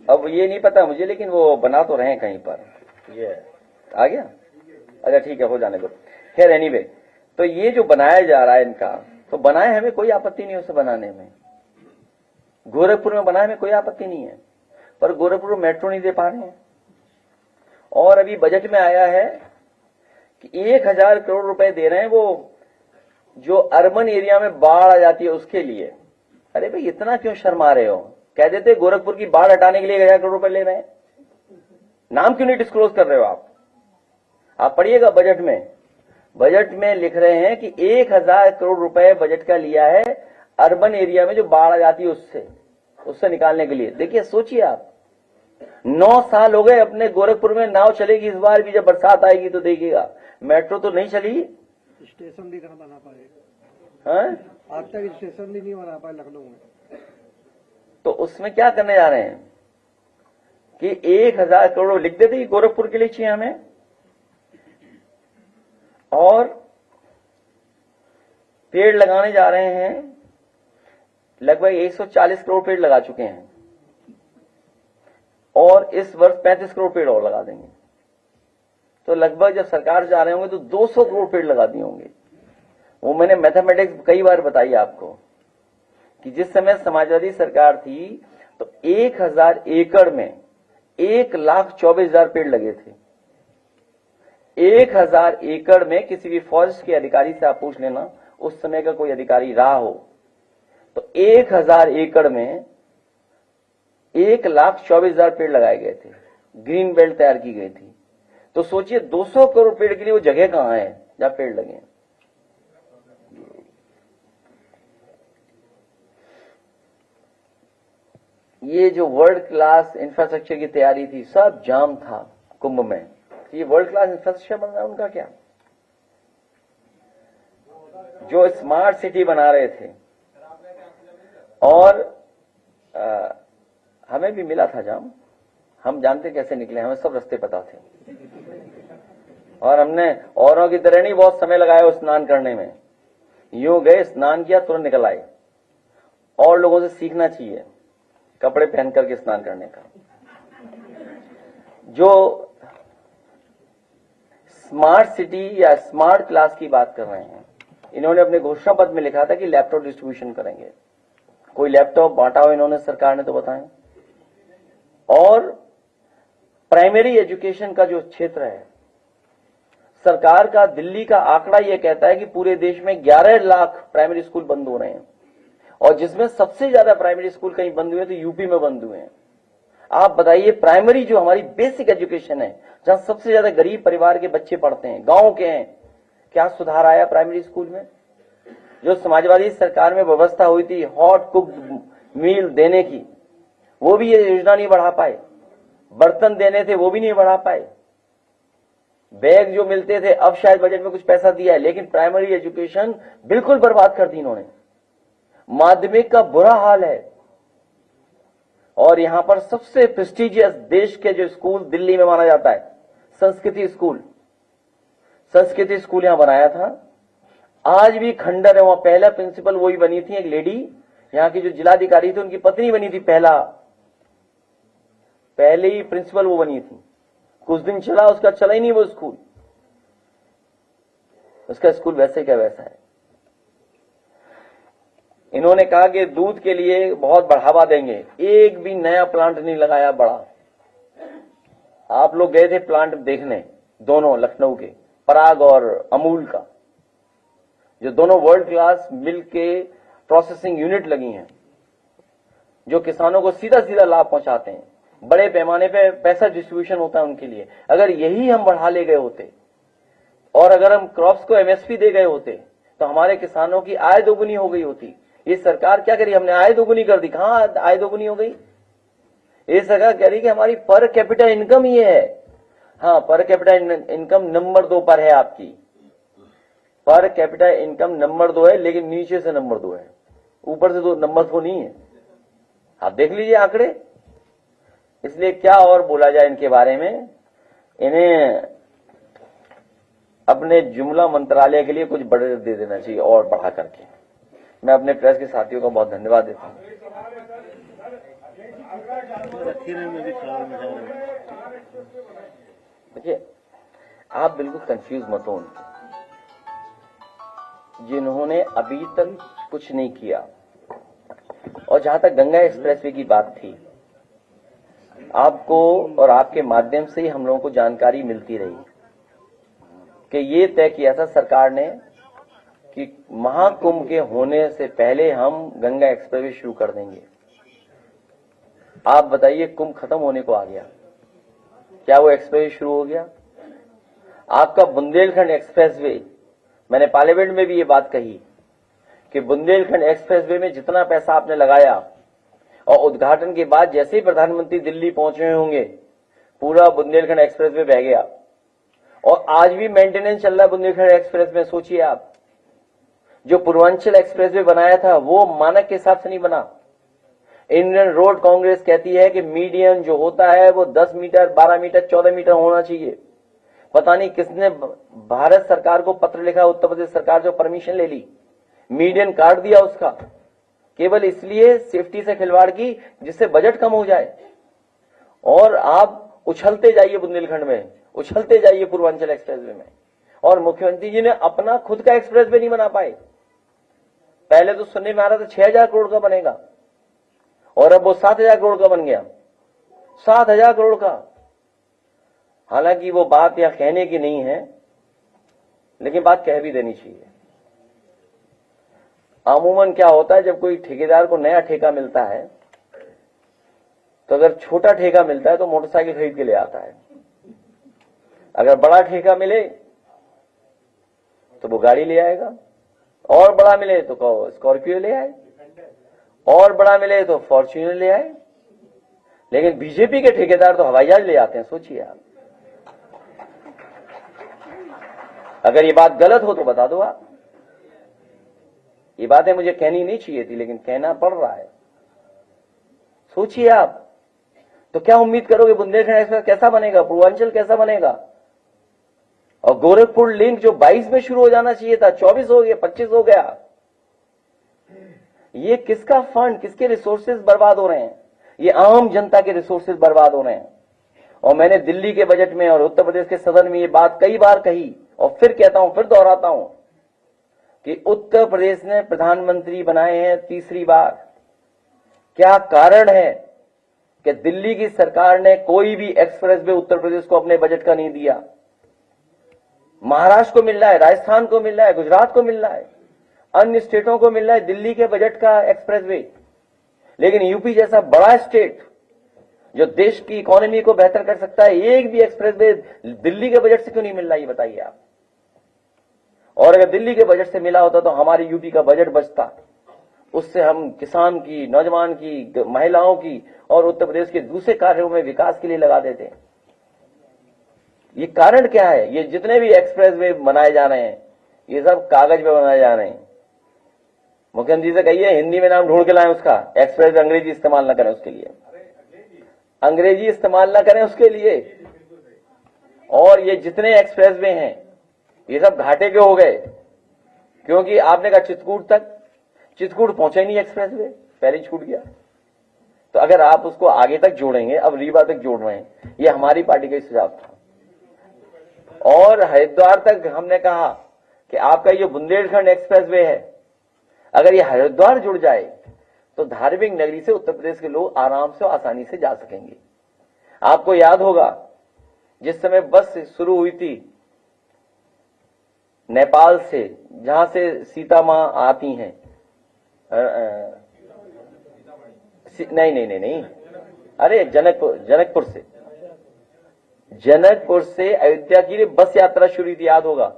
अब ये नहीं पता मुझे, लेकिन वो बना तो रहे हैं कहीं पर। ये आ गया, अच्छा ठीक है, हो जाने दो। खैर एनीवे, तो ये जो बनाया जा रहा है इनका, तो बनाए हमें कोई आपत्ति नहीं उसे बनाने में, गोरखपुर में बनाए में कोई आपत्ति नहीं है, पर गोरखपुर में मेट्रो नहीं दे पा रहे हैं। और अभी बजट में आया है कि 1000 करोड़ रुपए दे रहे हैं वो जो अर्बन एरिया में बाढ़ आ जाती है उसके लिए। अरे भाई इतना क्यों शर्मा रहे हो, कह देते गोरखपुर की बाढ़ हटाने के लिए 1000 करोड़ रुपए ले रहे हैं, नाम क्यों नहीं डिस्क्लोज कर रहे हो आप पढ़िएगा बजट में लिख रहे हैं कि 1000 करोड़ रुपए बजट का लिया है अर्बन एरिया में जो बाढ़ आ जाती है उससे निकालने के लिए। देखिए सोचिए आप, 9 साल हो गए अपने गोरखपुर में नाव चलेगी, इस बार भी जब बरसात आएगी तो देखिएगा मेट्रो तो नहीं चली, स्टेशन भी कहां बना पाए, आज तक स्टेशन भी नहीं बना पाए लखनऊ में। तो उसमें क्या करने जा रहे हैं कि 1000 करोड़ लिख देते कि गोरखपुर के लिए चाहिए हमें, और पेड़ लगाने जा रहे हैं। लगभग 140 करोड़ पेड़ लगा चुके हैं, और इस वर्ष 35 करोड़ पेड़ और लगा देंगे। तो लगभग जब सरकार जा रहे होंगे तो 200 करोड़ पेड़ लगा दिए होंगे। वो मैंने मैथमेटिक्स कई बार बताई आपको कि जिस समय समाजवादी सरकार थी तो 1000 एकड़ में 1,24,000 पेड़ लगे थे। 1000 एकड़ में किसी भी फॉरेस्ट के अधिकारी से आप पूछ लेना, उस समय का कोई अधिकारी रहा हो, तो 1000 एकड़ में 1,24,000 पेड़ लगाए गए थे, ग्रीन बेल्ट तैयार की गई थी। तो सोचिए 200 करोड़ पेड़ के लिए वो जगह कहां है जहां पेड़ लगे। ये जो वर्ल्ड क्लास इंफ्रास्ट्रक्चर की तैयारी थी, सब जाम था कुंभ में। ये वर्ल्ड क्लास इंफ्रास्ट्रक्चर बन रहा है उनका क्या? जो स्मार्ट सिटी बना रहे थे, और हमें भी मिला था जाम, हम जानते कैसे निकले, हमें सब रास्ते पता थे, और हमने औरों की तरह नहीं बहुत समय लगाया स्नान करने में। यूं गए, स्नान किया, तुरंत निकल आए। और लोगों से सीखना चाहिए कपड़े पहन करके स्नान करने का। जो स्मार्ट सिटी या स्मार्ट क्लास की बात कर रहे हैं, इन्होंने अपने घोषणा पत्र में लिखा था कि लैपटॉप डिस्ट्रीब्यूशन करेंगे। कोई लैपटॉप बांटा हो इन्होंने, सरकार ने, तो बताएं। और प्राइमरी एजुकेशन का जो क्षेत्र है, सरकार का दिल्ली का आंकड़ा यह कहता है कि पूरे देश में 11 लाख प्राइमरी स्कूल बंद हो रहे हैं, और जिसमें सबसे ज्यादा प्राइमरी स्कूल कहीं बंद हुए तो यूपी में बंद हुए हैं। आप बताइए, प्राइमरी जो हमारी बेसिक एजुकेशन है, जहां सबसे ज्यादा गरीब परिवार के बच्चे पढ़ते हैं, गांव के हैं, क्या सुधार आया प्राइमरी स्कूल में? जो समाजवादी सरकार में व्यवस्था हुई थी हॉट कुक्ड मील देने की, वो भी ये योजना नहीं बढ़ा पाए। बर्तन देने थे, वो भी नहीं बढ़ा पाए। बैग जो मिलते थे, अब शायद बजट में कुछ पैसा दिया है, लेकिन प्राइमरी एजुकेशन बिल्कुल बर्बाद कर दी इन्होंने। माध्यमिक का बुरा हाल है। और यहां पर सबसे प्रेस्टिजियस देश के जो स्कूल दिल्ली में माना जाता है, संस्कृति स्कूल, संस्कृति स्कूल यहां बनाया था। आज भी खंडर है, वहां पहला प्रिंसिपल वही बनी थी, एक लेडी, यहां की जो जिलाधिकारी थी उनकी पत्नी बनी थी, पहले ही प्रिंसिपल वो बनी थी। कुछ दिन चला, उसका चला ही नहीं वो स्कूल। उसका स्कूल वैसे क्या वैसा है। इन्होंने कहा कि दूध के लिए बहुत बढ़ावा देंगे, एक भी नया प्लांट नहीं लगाया बड़ा। आप लोग गए थे प्लांट देखने, दोनों लखनऊ के, पराग और अमूल का, जो दोनों वर्ल्ड क्लास मिल्क के प्रोसेसिंग यूनिट लगी हैं, जो किसानों को सीधा सीधा लाभ पहुंचाते हैं। बड़े पैमाने पे पैसा डिस्ट्रीब्यूशन होता है उनके लिए। अगर यही हम बढ़ा ले गए होते, और अगर हम क्रॉप्स को एमएसपी दे गए होते, तो हमारे किसानों की आय दोगुनी हो गई होती। ये सरकार क्या करी, हमने आय दोगुनी कर दी। कहां आय दोगुनी हो गई? ये सरकार कह रही कि हमारी पर कैपिटा इनकम ये है। हाँ, पर कैपिटा इनकम नंबर 2 पर है आपकी। पर कैपिटा इनकम नंबर 2 है, लेकिन नीचे से नंबर 2 है, ऊपर से तो नंबर 2 नहीं है। आप देख लीजिए आंकड़े। इसलिए क्या और बोला जाए इनके बारे में। इन्हें अपने जुमला मंत्रालय के लिए कुछ बड़े दे देना चाहिए और बढ़ा करके। मैं अपने प्रेस के साथियों को बहुत धन्यवाद देता हूं। देखिए, आप बिल्कुल कंफ्यूज मत हो उनके, जिन्होंने अभी तक कुछ नहीं किया। और जहां तक गंगा एक्सप्रेसवे की बात थी, आपको और आपके माध्यम से ही हम लोगों को जानकारी मिलती रही कि ये तय किया था सरकार ने कि महाकुंभ के होने से पहले हम गंगा एक्सप्रेसवे शुरू कर देंगे। आप बताइए, कुंभ खत्म होने को आ गया, क्या वो एक्सप्रेसवे शुरू हो गया? आपका बुंदेलखंड एक्सप्रेसवे, मैंने पार्लियामेंट में भी ये बात कही कि बुंदेलखंड एक्सप्रेसवे में जितना पैसा आपने लगाया, और उद्घाटन के बाद जैसे ही प्रधानमंत्री दिल्ली पहुंचे होंगे, पूरा बुंदेलखंड एक्सप्रेसवे बह गया। और आज भी मेंटेनेंस चल रहा है बुंदेलखंड एक्सप्रेस में। सोचिए आप, जो पूर्वांचल एक्सप्रेसवे बनाया था वो मानक के हिसाब से नहीं बना। इंडियन रोड कांग्रेस कहती है कि मीडियन जो होता है वो 10 मीटर, 12 मीटर, 14 मीटर होना चाहिए। पता नहीं किसने भारत सरकार को पत्र लिखा, उत्तर प्रदेश सरकार, जो परमिशन ले ली, मीडियन काट दिया उसका, केवल इसलिए सेफ्टी से खिलवाड़ की जिससे बजट कम हो जाए। और आप उछलते जाइए बुंदेलखंड में, उछलते जाइए पूर्वांचल एक्सप्रेसवे में, और मुख्यमंत्री जी ने अपना खुद का एक्सप्रेसवे नहीं बना पाए। पहले तो सुनने में आ रहा था 6000 करोड़ का बनेगा, और अब वो 7000 करोड़ का बन गया। 7000 करोड़ का। हालांकि वो बात यहां कहने की नहीं है, लेकिन बात कह भी देनी चाहिए। अमूमन क्या होता है, जब कोई ठेकेदार को नया ठेका मिलता है तो अगर छोटा ठेका मिलता है तो मोटरसाइकिल खरीद के ले आता है, अगर बड़ा ठेका मिले तो वो गाड़ी ले आएगा, और बड़ा मिले तो स्कॉर्पियो ले आए, और बड़ा मिले तो फॉर्च्यूनर ले आए। लेकिन बीजेपी के ठेकेदार तो हवाई जहाज ले आते हैं। सोचिए आप, अगर ये बात गलत हो तो बता दो आप। ये बातें मुझे कहनी नहीं चाहिए थी, लेकिन कहना पड़ रहा है। सोचिए आप, तो क्या उम्मीद करोगे बुंदेलखंड एक्सप्रेस कैसा बनेगा, पूर्वांचल कैसा बनेगा? और गोरखपुर लिंक जो 22 में शुरू हो जाना चाहिए था, 24 हो गया, 25 हो गया। ये किसका फंड, किसके रिसोर्सेज बर्बाद हो रहे हैं? ये आम जनता के रिसोर्सेज बर्बाद हो रहे हैं। और मैंने दिल्ली के बजट में और उत्तर प्रदेश के सदन में ये बात कई बार कही, और फिर कहता हूं, फिर दोहराता हूं कि उत्तर प्रदेश ने प्रधानमंत्री बनाए हैं तीसरी बार। क्या कारण है कि दिल्ली की सरकार ने कोई भी एक्सप्रेस वे उत्तर प्रदेश को अपने बजट का नहीं दिया? महाराष्ट्र को मिल रहा है, राजस्थान को मिल रहा है, गुजरात को मिल रहा है, अन्य स्टेटों को मिल रहा है दिल्ली के बजट का एक्सप्रेस वे। लेकिन यूपी जैसा बड़ा स्टेट जो देश की इकोनॉमी को बेहतर कर सकता है, एक भी एक्सप्रेस वे दिल्ली के बजट से क्यों नहीं मिल रहा, ये बताइए आप। और अगर दिल्ली के बजट से मिला होता तो हमारे यूपी का बजट बचता, उससे हम किसान की, नौजवान की, महिलाओं की और उत्तर प्रदेश के दूसरे कार्यों में विकास के लिए लगा देते। ये कारण क्या है? ये जितने भी एक्सप्रेस वे बनाए जा रहे हैं, ये सब कागज पे बनाए जा रहे हैं। मुख्यमंत्री से कहिए हिंदी में नाम ढूंढ के लाएं उसका, एक्सप्रेस अंग्रेजी इस्तेमाल न करें उसके लिए, अंग्रेजी इस्तेमाल न करें उसके लिए। और ये जितने एक्सप्रेस वे हैं ये सब घाटे के हो गए, क्योंकि आपने कहा चित्रकूट तक, चित्रकूट पहुंचा ही नहीं एक्सप्रेस वे, पहले ही छूट गया। तो अगर आप उसको आगे तक जोड़ेंगे, अब रीवा तक जोड़ रहे हैं, ये हमारी पार्टी का सुझाव था। और हरिद्वार तक हमने कहा कि आपका ये बुंदेलखंड एक्सप्रेस वे है, अगर ये हरिद्वार जुड़ जाए तो धार्मिक नगरी से उत्तर प्रदेश के लोग आराम से आसानी से जा सकेंगे। आपको याद होगा जिस समय बस शुरू हुई थी नेपाल से, जहां से सीता मां आती हैं, नहीं, अरे जनकपुर से अयोध्या के लिए बस यात्रा शुरू हुई थी, याद होगा।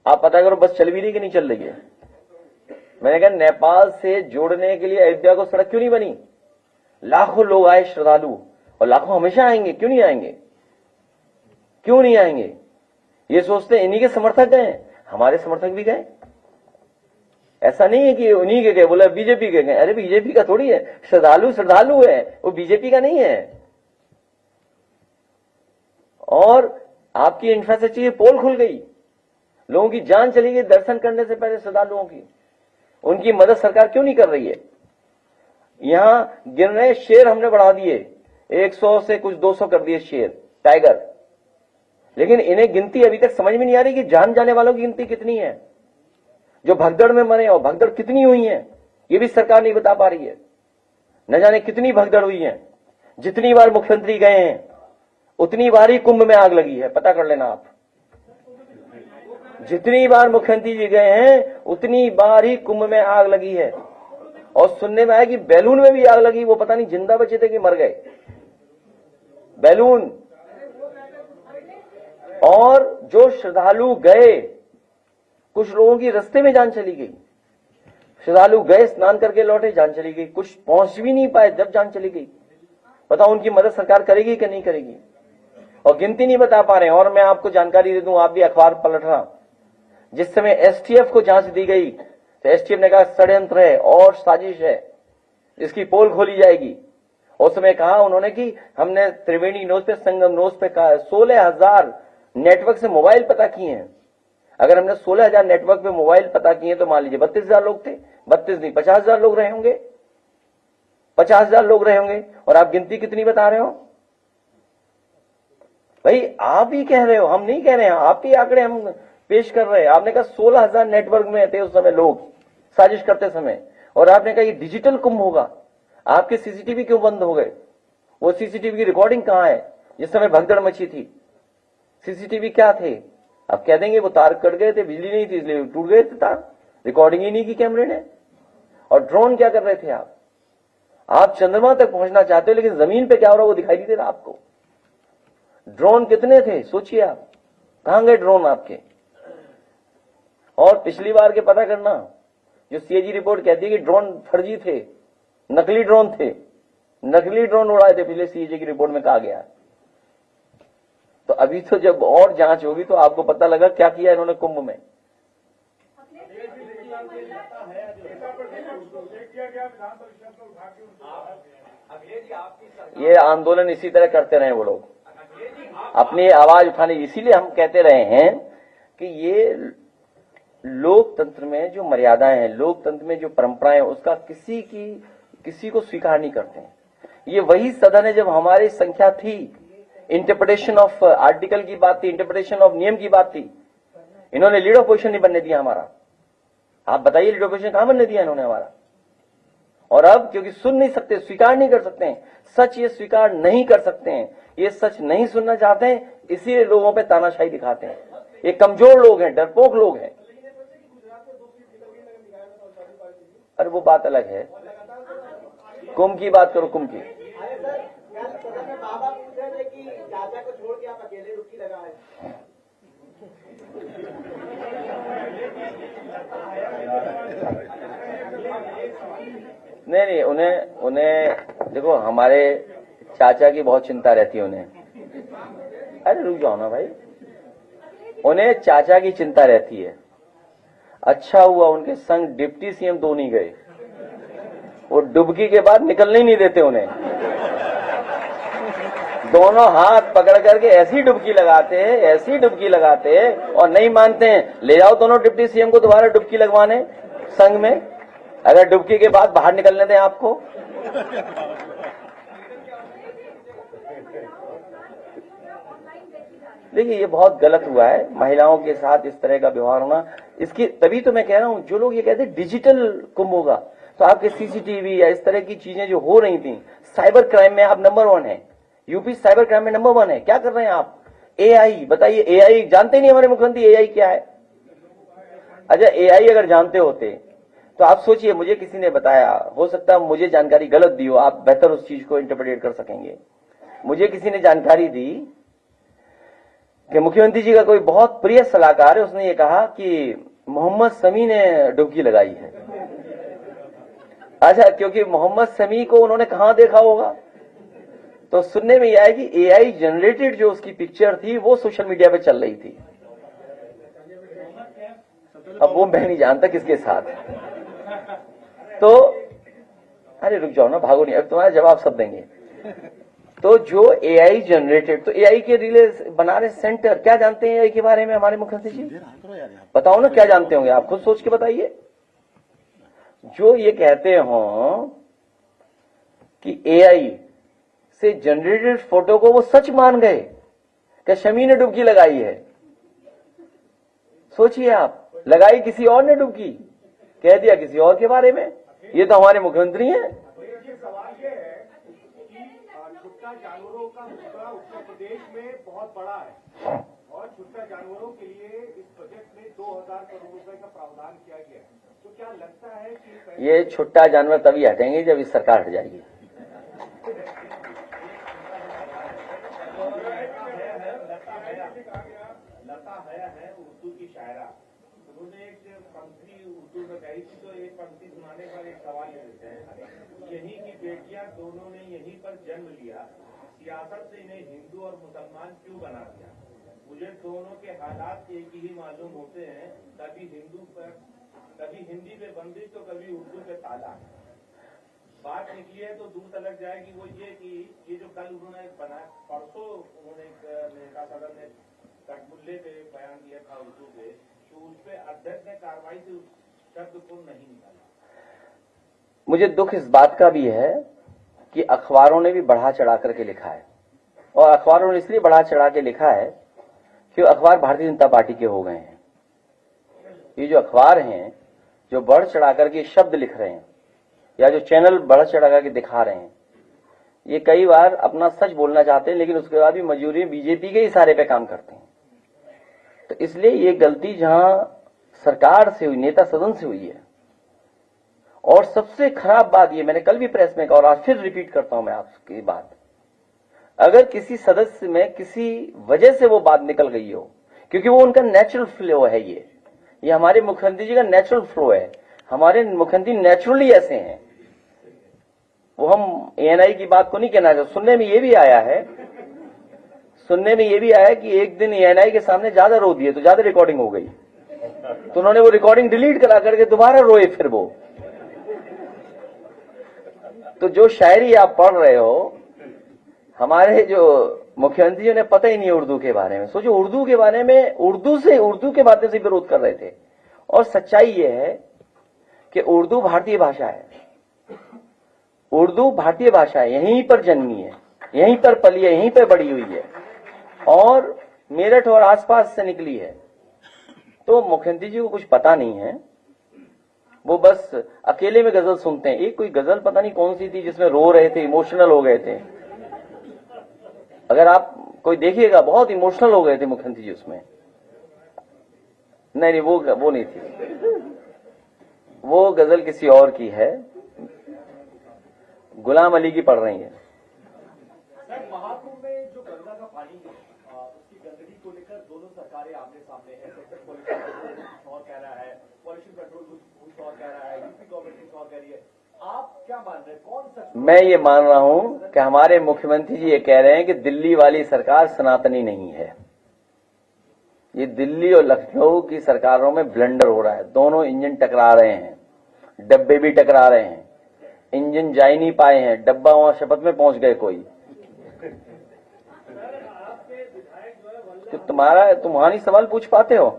आप पता करो बस चल भी रही कि नहीं चल रही है। मैंने कहा नेपाल से जोड़ने के लिए अयोध्या को सड़क क्यों नहीं बनी? लाखों लोग आए श्रद्धालु, और लाखों हमेशा आएंगे, क्यों नहीं आएंगे? क्यों नहीं आएंगे? ये सोचते इन्हीं के समर्थक गए, हमारे समर्थक भी गए। ऐसा नहीं है कि उन्हीं के गए, बोला बीजेपी के गए। अरे बीजेपी का थोड़ी है, श्रद्धालु है, वो बीजेपी का नहीं है। और आपकी इंफ्रास्ट्रक्चर की पोल खुल गई, लोगों की जान चली गई दर्शन करने से पहले श्रद्धालुओं की। उनकी मदद सरकार क्यों नहीं कर रही है? यहां गिर रहे शेर हमने बढ़ा दिए, 100 से कुछ 200 कर दिए शेर, टाइगर। लेकिन इन्हें गिनती अभी तक समझ में नहीं आ रही कि जान जाने वालों की गिनती कितनी है, जो भगदड़ में मरे, और भगदड़ कितनी हुई है ये भी सरकार नहीं बता पा रही है। न जाने कितनी भगदड़ हुई है। जितनी बार मुख्यमंत्री गए हैं उतनी बार ही कुंभ में आग लगी है, पता कर लेना आप। जितनी बार मुख्यमंत्री जी गए हैं उतनी बार ही कुंभ में आग लगी है। और सुनने में आया कि बैलून में भी आग लगी, वो पता नहीं जिंदा बचे थे कि मर गए। बैलून। और जो श्रद्धालु गए, कुछ लोगों की रास्ते में जान चली गई। श्रद्धालु गए, स्नान करके लौटे, जान चली गई। कुछ पहुंच भी नहीं पाए जब जान चली गई। बताओ उनकी मदद सरकार करेगी कि नहीं करेगी? और गिनती नहीं बता पा रहे हैं। और मैं आपको जानकारी दे दूं, आप भी अखबार पलट रहा, जिस समय एसटीएफ को जांच दी गई तो एसटीएफ ने कहा षड्यंत्र है और साजिश है, इसकी पोल खोली जाएगी। उस समय कहा उन्होंने कि हमने त्रिवेणी न्यूज पे, संगम न्यूज पे कहा 16,000 नेटवर्क से मोबाइल पता किए हैं। अगर हमने 16,000 नेटवर्क पे मोबाइल पता किए तो मान लीजिए 32,000 लोग थे, 32 नहीं 50,000 लोग रहे होंगे, 50,000 लोग रहे होंगे। और आप गिनती कितनी बता रहे हो भाई? आप ही कह रहे हो, हम नहीं कह रहे हैं, आप ही आंकड़े हम पेश कर रहे हैं। आपने कहा 16,000 नेटवर्क में थे उस समय लोग साजिश करते समय, और आपने कहा ये डिजिटल कुंभ होगा। आपके सीसीटीवी क्यों बंद हो गए? वो सीसीटीवी की रिकॉर्डिंग कहां है जिस समय भगदड़ मची थी? सीसीटीवी क्या थे? आप कह देंगे वो तार कट गए थे, बिजली नहीं थी इसलिए टूट गए थे तार, रिकॉर्डिंग ही नहीं की कैमरे ने। और ड्रोन क्या कर रहे थे आप चंद्रमा तक पहुंचना चाहते हो, लेकिन जमीन पे क्या हो रहा है वो दिखाई नहीं दे रहा आपको। ड्रोन कितने थे सोचिए आप, कहां गए ड्रोन आपके। और पिछली बार के पता करना, जो सीएजी रिपोर्ट कहती है कि ड्रोन फर्जी थे, नकली ड्रोन थे, नकली ड्रोन उड़ाए थे, पिछले सीएजी की रिपोर्ट में कहा गया। तो अभी तो जब और जांच होगी तो आपको पता लगा क्या किया इन्होंने कुंभ में। ये आंदोलन इसी तरह करते रहे वो लोग, अपनी आवाज उठाने। इसीलिए हम कहते रहे हैं कि ये लोकतंत्र में जो मर्यादाएं हैं, लोकतंत्र में जो परंपराएं हैं, उसका किसी को स्वीकार नहीं करते हैं। ये वही सदन है जब हमारी संख्या थी, इंटरप्रिटेशन ऑफ आर्टिकल की बात थी, इंटरप्रिटेशन ऑफ नियम की बात थी। इन्होंने लीडर पोजिशन नहीं बनने दिया हमारा। आप बताइए लीडर पोजिशन कहां बनने दिया इन्होंने हमारा। और अब क्योंकि सुन नहीं सकते, स्वीकार नहीं कर सकते हैं, सच ये स्वीकार नहीं कर सकते हैं, ये सच नहीं सुनना चाहते हैं, इसीलिए लोगों पे तानाशाही दिखाते हैं। ये कमजोर लोग हैं, डरपोक लोग हैं। अरे वो बात अलग है, कुंभ की बात करो, कुंभ की। नहीं, उन्हें देखो, हमारे चाचा की बहुत चिंता रहती है उन्हें। अरे रुक जाओ ना भाई, उन्हें चाचा की चिंता रहती है। अच्छा हुआ उनके संग डिप्टी सीएम दो नहीं गए, वो डुबकी के बाद निकलने ही नहीं देते उन्हें। दोनों हाथ पकड़ करके ऐसी डुबकी लगाते हैं, ऐसी डुबकी लगाते हैं, और नहीं मानते हैं। ले जाओ दोनों डिप्टी सीएम को दोबारा डुबकी लगवाने संघ में, अगर डुबकी के बाद बाहर निकलने दें आपको। देखिए ये बहुत गलत हुआ है, महिलाओं के साथ इस तरह का व्यवहार होना। इसकी तभी तो मैं कह रहा हूं, जो लोग ये कहते हैं डिजिटल कुंभ होगा, तो आपके सीसीटीवी या इस तरह की चीजें जो हो रही थी, साइबर क्राइम में आप नंबर 1 है, यूपी साइबर क्राइम में नंबर 1 है। क्या कर रहे हैं आप? एआई, बताइए, एआई जानते नहीं हमारे मुख्यमंत्री एआई क्या है? अच्छा, एआई अगर जानते होते तो आप सोचिए, मुझे किसी ने बताया, हो सकता है मुझे जानकारी गलत दी हो, आप बेहतर उस चीज को इंटरप्रेट कर सकेंगे। मुझे किसी ने जानकारी दी कि मुख्यमंत्री जी का कोई बहुत प्रिय सलाहकार है, उसने ये कहा कि मोहम्मद शमी ने डुबकी लगाई है। अच्छा, क्योंकि मोहम्मद शमी को उन्होंने कहां देखा होगा, तो सुनने में यह है कि एआई जनरेटेड जो उसकी पिक्चर थी वो सोशल मीडिया पे चल रही थी। अब वो मैं नहीं जानता किसके साथ। तो अरे रुक जाओ ना, भागो नहीं, अब तुम्हारा जवाब सब देंगे। तो जो एआई जनरेटेड, तो एआई के रिले बना रहे सेंटर, क्या जानते हैं एआई के बारे में हमारे मुख्यमंत्री जी? बताओ ना क्या जानते होंगे, आप खुद सोच के बताइए। जो ये कहते हो कि एआई से जनरेटेड फोटो को वो सच मान गए कि शमी ने डुबकी लगाई है। सोचिए आप, लगाई किसी और ने डुबकी, कह दिया किसी और के बारे में। ये तो हमारे मुख्यमंत्री हैं। सवाल ये है कि छुट्टा जानवरों का मुद्दा उत्तर प्रदेश में बहुत बड़ा है, और छुट्टा जानवरों के लिए इस बजट में 2000 करोड़ रुपए का प्रावधान किया गया है। तो क्या लगता है कि ये छुट्टा जानवर तभी हटेंगे जब इस सरकार हट जाएगी। लता हया है उर्दू की शायरा, उन्होंने एक पंक्ति उर्दू में गाई थी, तो एक पंक्ति सुनाने पर एक सवाल ले लेते हैं। यहीं की बेटियां दोनों ने यहीं पर जन्म लिया, सियासत से इन्हें हिंदू और मुसलमान क्यों बना दिया? मुझे दोनों के हालात एक ही मालूम होते हैं, कभी हिंदी पे बंदिश तो कभी उर्दू पे ताला। बात निकली है तो दूर तलक जाएगी, वो ये कि ये जो कल उन्होंने बनाया, परसों उन्होंने नेता सदन ने कटमुल्ले पे बयान दिया था उर्दू पे, तो उस पे अध्यक्ष ने कार्रवाई से उस शब्द को नहीं निकाला। मुझे दुख इस बात का भी है कि अखबारों ने भी बढ़ा चढ़ा करके लिखा है, और अखबारों ने इसलिए बढ़ा चढ़ा के लिखा है कि अखबार भारतीय जनता पार्टी के हो गए हैं। ये जो अखबार हैं जो बढ़ चढ़ा करके शब्द लिख रहे हैं, या जो चैनल बढ़ चढ़ा करके दिखा रहे हैं, ये कई बार अपना सच बोलना चाहते हैं, लेकिन उसके बाद भी मजबूरी बीजेपी के इशारे पे काम करते हैं। तो इसलिए ये गलती जहां सरकार से हुई, नेता सदन से हुई है, और सबसे खराब बात ये, मैंने कल भी प्रेस में कहा और आज फिर रिपीट करता हूं मैं आपकी बात, अगर किसी सदस्य में किसी वजह से वो बात निकल गई हो, क्योंकि वो उनका नेचुरल फ्लो है, ये हमारे मुख्यमंत्री जी का नेचुरल फ्लो है। हमारे मुख्यमंत्री नेचुरली ऐसे हैं, वो हम एएनआई की बात को नहीं कहना चाहते। सुनने में ये भी आया है कि एक दिन एएनआई के सामने ज्यादा रो दिए तो ज्यादा रिकॉर्डिंग हो गई, तो उन्होंने वो रिकॉर्डिंग डिलीट करा करके दोबारा रोए फिर वो। तो जो शायरी आप पढ़ रहे हो, हमारे जो मुख्यमंत्री जी ने पता ही नहीं उर्दू के बारे में। सोचो, उर्दू के बारे में, उर्दू के माध्यम से विरोध कर रहे थे। और सच्चाई ये है कि उर्दू भारतीय भाषा है, उर्दू भारतीय भाषा है, यहीं पर जन्मी है, यहीं पर पली है, यहीं पर बड़ी हुई है और मेरठ और आसपास से निकली है। तो मुख्यमंत्री जी को कुछ पता नहीं है, वो बस अकेले में गजल सुनते हैं। एक कोई गजल पता नहीं कौन सी थी जिसमें रो रहे थे, इमोशनल हो गए थे। अगर आप कोई देखिएगा, बहुत इमोशनल हो गए थे मुख्यमंत्री जी उसमें। नहीं, वो नहीं थी, वो गजल किसी और की है, गुलाम अली की पढ़ रही है। महाकुंभ में जो गंगा का पानी है, उसकी गंदगी को लेकर दोनों सरकारें आमने सामने हैं। सेक्टर पॉल्यूशन कुछ और कह रहा है, पॉल्यूशन कंट्रोल कुछ और कह रहा है, यूपी गवर्नमेंट कुछ और कह रही है। आप क्या मान रहे हैं, कौन सच? मैं ये मान रहा हूं कि हमारे मुख्यमंत्री जी ये कह रहे हैं कि दिल्ली वाली सरकार सनातनी नहीं है। ये दिल्ली और लखनऊ की सरकारों में ब्लंडर हो रहा है। दोनों इंजन टकरा रहे हैं, डब्बे भी टकरा रहे हैं, इंजन जा ही नहीं पाए हैं, डब्बा वहां शपथ में पहुंच गए कोई। तो तुम्हारी सवाल पूछ पाते हो?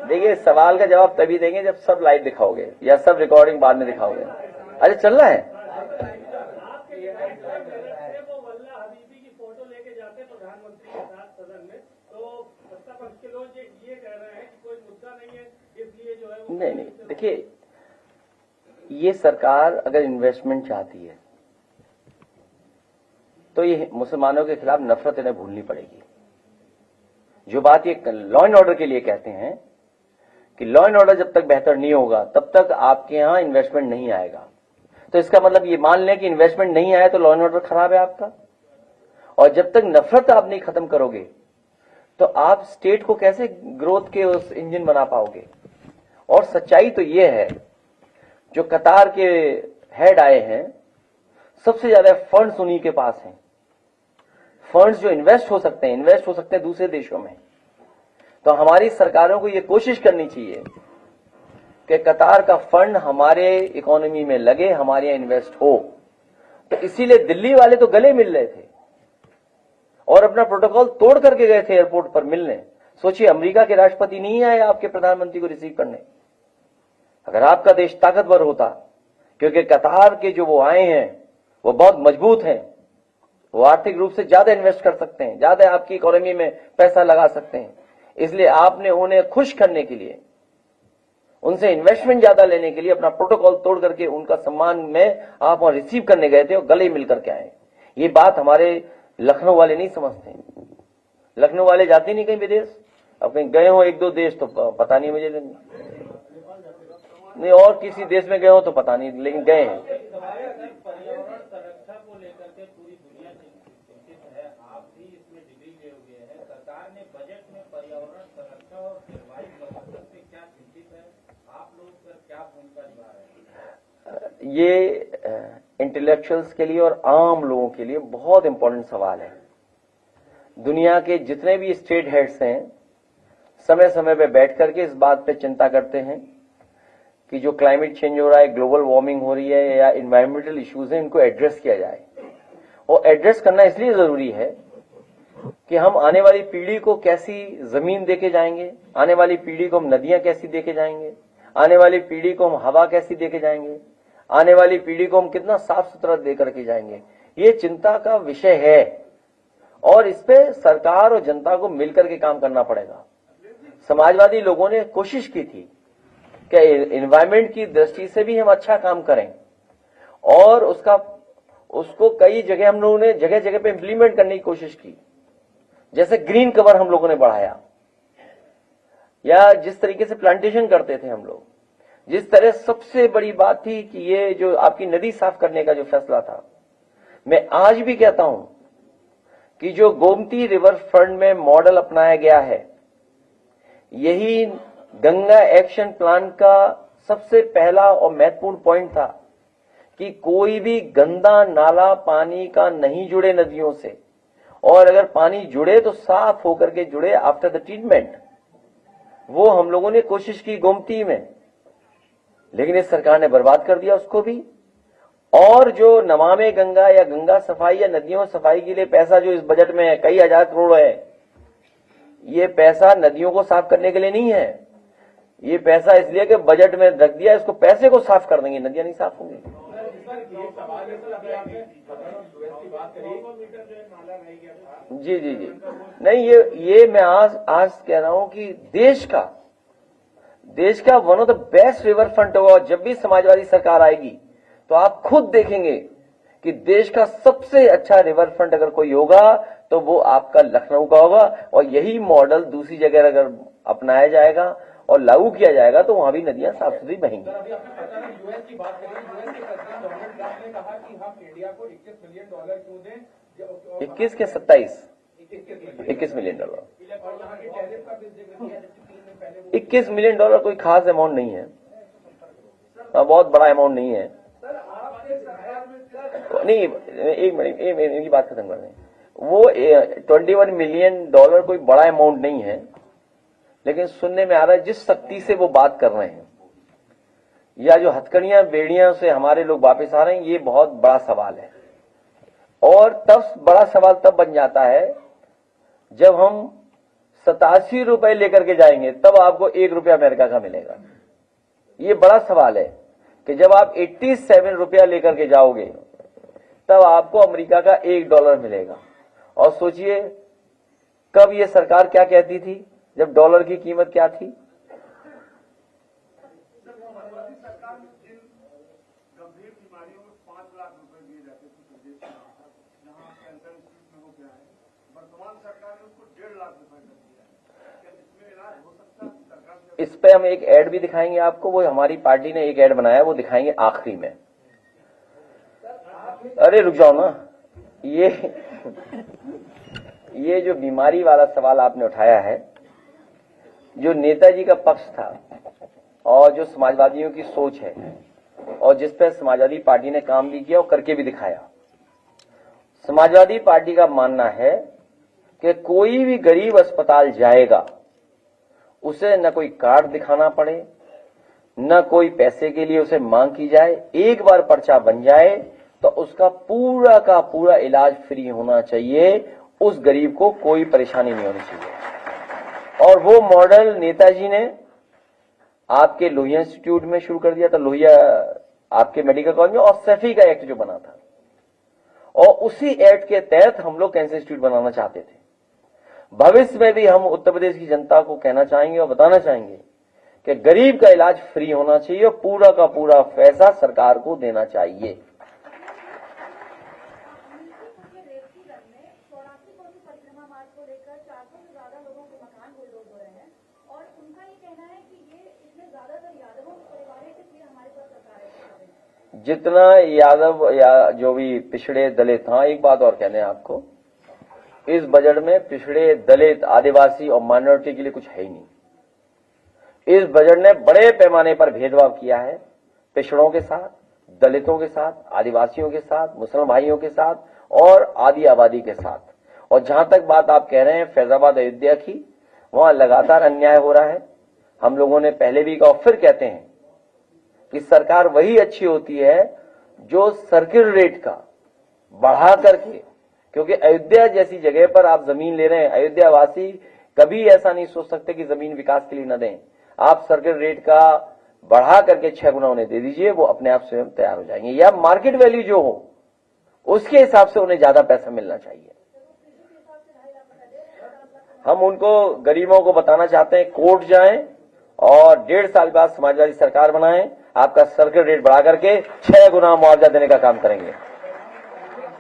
देखिए, सवाल का जवाब तभी देंगे जब सब लाइव दिखाओगे या सब रिकॉर्डिंग बाद में दिखाओगे। अरे चल रहा है, नहीं, देखिए, ये सरकार अगर इन्वेस्टमेंट चाहती है तो ये मुसलमानों के खिलाफ नफरत इन्हें भूलनी पड़ेगी। जो बात ये लॉ एंड ऑर्डर के लिए कहते हैं कि लॉ एंड ऑर्डर जब तक बेहतर नहीं होगा तब तक आपके यहां इन्वेस्टमेंट नहीं आएगा। तो इसका मतलब ये मान लें कि इन्वेस्टमेंट नहीं आया तो लॉ एंड ऑर्डर खराब है आपका। और जब तक नफरत आप नहीं खत्म करोगे तो आप स्टेट को कैसे ग्रोथ के उस इंजन बना पाओगे। और सच्चाई तो ये है, जो कतार के हेड आए हैं, सबसे ज्यादा फंड्स उन्हीं के पास हैं। फंड्स जो इन्वेस्ट हो सकते हैं दूसरे देशों में। तो हमारी सरकारों को यह कोशिश करनी चाहिए कि कतार का फंड हमारे इकोनॉमी में लगे, हमारे यहां इन्वेस्ट हो। तो इसीलिए दिल्ली वाले तो गले मिल रहे थे और अपना प्रोटोकॉल तोड़ करके गए थे एयरपोर्ट पर मिलने। सोचिए, अमेरिका के राष्ट्रपति नहीं आए आपके प्रधानमंत्री को रिसीव करने। अगर आपका देश ताकतवर होता, क्योंकि कतार के जो वो आए हैं वो बहुत मजबूत हैं, वो आर्थिक रूप से ज्यादा इन्वेस्ट कर सकते हैं, ज्यादा आपकी इकोनॉमी में पैसा लगा सकते हैं। इसलिए आपने उन्हें खुश करने के लिए, उनसे इन्वेस्टमेंट ज्यादा लेने के लिए अपना प्रोटोकॉल तोड़ करके उनका सम्मान में आप वहां रिसीव करने गए थे और गले मिल करके आए। ये बात हमारे लखनऊ वाले नहीं समझते। लखनऊ वाले जाते नहीं कहीं विदेश, अब कहीं गए हो एक दो देश तो पता नहीं मुझे, नहीं और किसी देश में गए हो तो पता नहीं, लेकिन गए हैं। पर्यावरण संरक्षण को लेकर के पूरी दुनिया चिंतित है, आप भी इसमें डिग्री लिए हुए हैं। सरकार ने बजट में पर्यावरण संरक्षण और जलवायु परिवर्तन से क्या चिंतित है, आप लोग क्या भूमिका निभा रहे हैं? ये इंटेलेक्चुअल्स के लिए और आम लोगों के लिए बहुत इंपॉर्टेंट सवाल है। दुनिया के जितने भी स्टेट हेड्स हैं समय समय पे बैठ करके इस बात पे चिंता करते हैं कि जो क्लाइमेट चेंज हो रहा है, ग्लोबल वार्मिंग हो रही है या इन्वायरमेंटल इश्यूज हैं, इनको एड्रेस किया जाए। और एड्रेस करना इसलिए जरूरी है कि हम आने वाली पीढ़ी को कैसी जमीन देके जाएंगे, आने वाली पीढ़ी को हम नदियां कैसी देके जाएंगे, आने वाली पीढ़ी को हम हवा कैसी देके जाएंगे, आने वाली पीढ़ी को हम कितना साफ सुथरा दे करके जाएंगे। ये चिंता का विषय है और इस पे सरकार और जनता को मिलकर के काम करना पड़ेगा। समाजवादी लोगों ने कोशिश की थी कि एनवायरमेंट की दृष्टि से भी हम अच्छा काम करें और उसको कई जगह हम लोगों ने जगह जगह पे इंप्लीमेंट करने की कोशिश की। जैसे ग्रीन कवर हम लोगों ने बढ़ाया, या जिस तरीके से प्लांटेशन करते थे हम लोग, जिस तरह सबसे बड़ी बात थी कि ये जो आपकी नदी साफ करने का जो फैसला था, मैं आज भी कहता हूं कि जो गोमती रिवर फ्रंट में मॉडल अपनाया गया है, यही गंगा एक्शन प्लान का सबसे पहला और महत्वपूर्ण पॉइंट था कि कोई भी गंदा नाला पानी का नहीं जुड़े नदियों से, और अगर पानी जुड़े तो साफ होकर के जुड़े आफ्टर द ट्रीटमेंट। वो हम लोगों ने कोशिश की गोमती में, लेकिन इस सरकार ने बर्बाद कर दिया उसको भी। और जो नमामि गंगा या गंगा सफाई या नदियों सफाई के लिए पैसा जो इस बजट में है, कई हजार करोड़ है, ये पैसा नदियों को साफ करने के लिए नहीं है। ये पैसा इसलिए कि बजट में रख दिया, इसको पैसे को साफ कर देंगे, नदियां नहीं साफ होंगी। जी जी जी, नहीं ये मैं आज कह रहा हूं कि देश का one of the best river front होगा। और जब भी समाजवादी सरकार आएगी तो आप खुद देखेंगे कि देश का सबसे अच्छा रिवर फ्रंट अगर कोई होगा तो वो आपका लखनऊ का होगा। और यही मॉडल दूसरी जगह अगर अपनाया जाएगा और लागू किया जाएगा तो वहां भी नदियां साफ सुथरी बहेंगी। यूएस की बात करें, यूएस के प्रेसिडेंट डोनाल्ड ट्रंप ने कहा कि हम इंडिया को $21 मिलियन क्यों दें, 21 के 27 $21 मिलियन। 21 मिलियन डॉलर कोई खास अमाउंट नहीं है, बहुत बड़ा अमाउंट नहीं है। नहीं, एक मिनट इनकी बात खत्म कर दें। वो $21 मिलियन कोई बड़ा अमाउंट नहीं है, लेकिन सुनने में आ रहा है जिस शक्ति से वो बात कर रहे हैं या जो हथकड़ियां बेड़ियां से हमारे लोग वापस आ रहे हैं, ये बहुत बड़ा सवाल है। और तब बड़ा सवाल तब बन जाता है जब हम 87 रुपए लेकर के जाएंगे, तब आपको $1 अमेरिका का मिलेगा। ये बड़ा सवाल है कि जब आप 87 रुपया लेकर के जाओगे तब आपको अमेरिका का $1 मिलेगा। और सोचिए कब ये सरकार क्या कहती थी जब डॉलर की कीमत क्या थी। सरकार में जिन गंभीर बीमारियों में 5 लाख रुपए दिए जाते थे प्रदेश में, जहाँ कैंसर में हो गया है, वर्तमान सरकार ने उसको 1.5 लाख रुपए कर दिया है। क्या इसमें इलाज हो सकता है सरकार से? इस पे हम एक ऐड भी दिखाएंगे आपको, वो हमारी पार्टी ने एक ऐड बनाया, वो दिखाएंगे आखिरी में। अरे रुक जाओ ना, ये जो बीमारी वाला सवाल आपने उठाया है, जो नेताजी का पक्ष था और जो समाजवादियों की सोच है और जिस पर समाजवादी पार्टी ने काम भी किया और करके भी दिखाया। समाजवादी पार्टी का मानना है कि कोई भी गरीब अस्पताल जाएगा उसे न कोई कार्ड दिखाना पड़े, न कोई पैसे के लिए उसे मांग की जाए। एक बार पर्चा बन जाए तो उसका पूरा का पूरा इलाज फ्री होना चाहिए, उस गरीब को कोई परेशानी नहीं होनी चाहिए। और वो मॉडल नेताजी ने आपके लोहिया इंस्टीट्यूट में शुरू कर दिया था, लोहिया आपके मेडिकल कॉलेज में, और सैफी का एक्ट जो बना था, और उसी एक्ट के तहत हम लोग कैंसर इंस्टीट्यूट बनाना चाहते थे। भविष्य में भी हम उत्तर प्रदेश की जनता को कहना चाहेंगे और बताना चाहेंगे कि गरीब का इलाज फ्री होना चाहिए और पूरा का पूरा पैसा सरकार को देना चाहिए। जितना यादव या जो भी पिछड़े दलित, हाँ एक बात और कहने हैं आपको, इस बजट में पिछड़े दलित आदिवासी और माइनॉरिटी के लिए कुछ है ही नहीं। इस बजट ने बड़े पैमाने पर भेदभाव किया है पिछड़ों के साथ, दलितों के साथ, आदिवासियों के साथ, मुस्लिम भाइयों के साथ और आदि आबादी के साथ। और जहां तक बात आप कह रहे हैं फैजाबाद अयोध्या की, वहां लगातार अन्याय हो रहा है। हम लोगों ने पहले भी कहा, फिर कहते हैं कि सरकार वही अच्छी होती है जो सर्किल रेट का बढ़ा करके, क्योंकि अयोध्या जैसी जगह पर आप जमीन ले रहे हैं, अयोध्या वासी कभी ऐसा नहीं सोच सकते कि जमीन विकास के लिए न दें। आप सर्किल रेट का बढ़ा करके 6 गुना उन्हें दे दीजिए, वो अपने आप स्वयं तैयार हो जाएंगे, या मार्केट वैल्यू जो हो उसके हिसाब से उन्हें ज्यादा पैसा मिलना चाहिए। हम उनको गरीबों को बताना चाहते हैं, कोर्ट जाएं और 1.5 साल बाद समाजवादी सरकार बनाएं, आपका सर्किल रेट बढ़ा करके 6 गुना मुआवजा देने का काम करेंगे।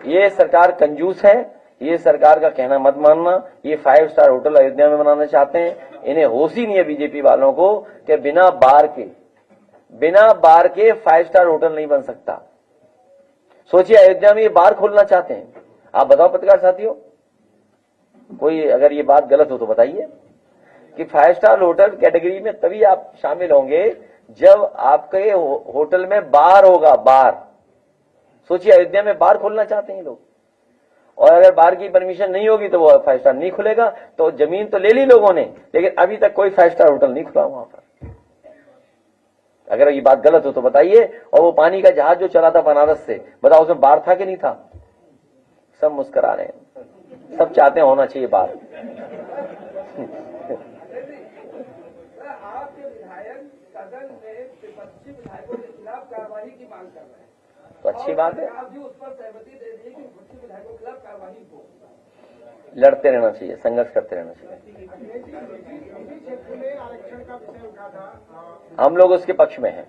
ये सरकार कंजूस है, ये सरकार का कहना मत मानना। ये 5 स्टार होटल अयोध्या में बनाना चाहते हैं। इन्हें होश ही नहीं है बीजेपी वालों को कि बिना बार के बिना बार के 5 स्टार होटल नहीं बन सकता। सोचिए अयोध्या में ये बार खोलना चाहते हैं, आप बताओ पत्रकार साथियों, कोई अगर ये बात गलत हो तो बताइए कि 5 स्टार होटल कैटेगरी में तभी आप शामिल होंगे जब आपके होटल में बार होगा, बार। सोचिए अयोध्या में बार खोलना चाहते हैं लोग, और अगर बार की परमिशन नहीं होगी तो वो 5 स्टार नहीं खुलेगा। तो जमीन तो ले ली लोगों ने, लेकिन अभी तक कोई 5 स्टार होटल नहीं खुला वहां पर। अगर ये बात गलत हो तो बताइए। और वो पानी का जहाज जो चला था बनारस से, बताओ उसमें बार था कि नहीं था? सब मुस्कुरा रहे हैं, सब चाहते हैं होना चाहिए बार। आपके विधायक सदन में विपक्षी विधायकों के खिलाफ कार्रवाई की मांग कर रहे हैं, तो अच्छी बात है, आप भी उस पर सहमति दे दीजिए कि विपक्षी विधायकों के खिलाफ कार्रवाई हो। लड़ते रहना चाहिए, संघर्ष करते रहना चाहिए। हम लोग उसके पक्ष में हैं।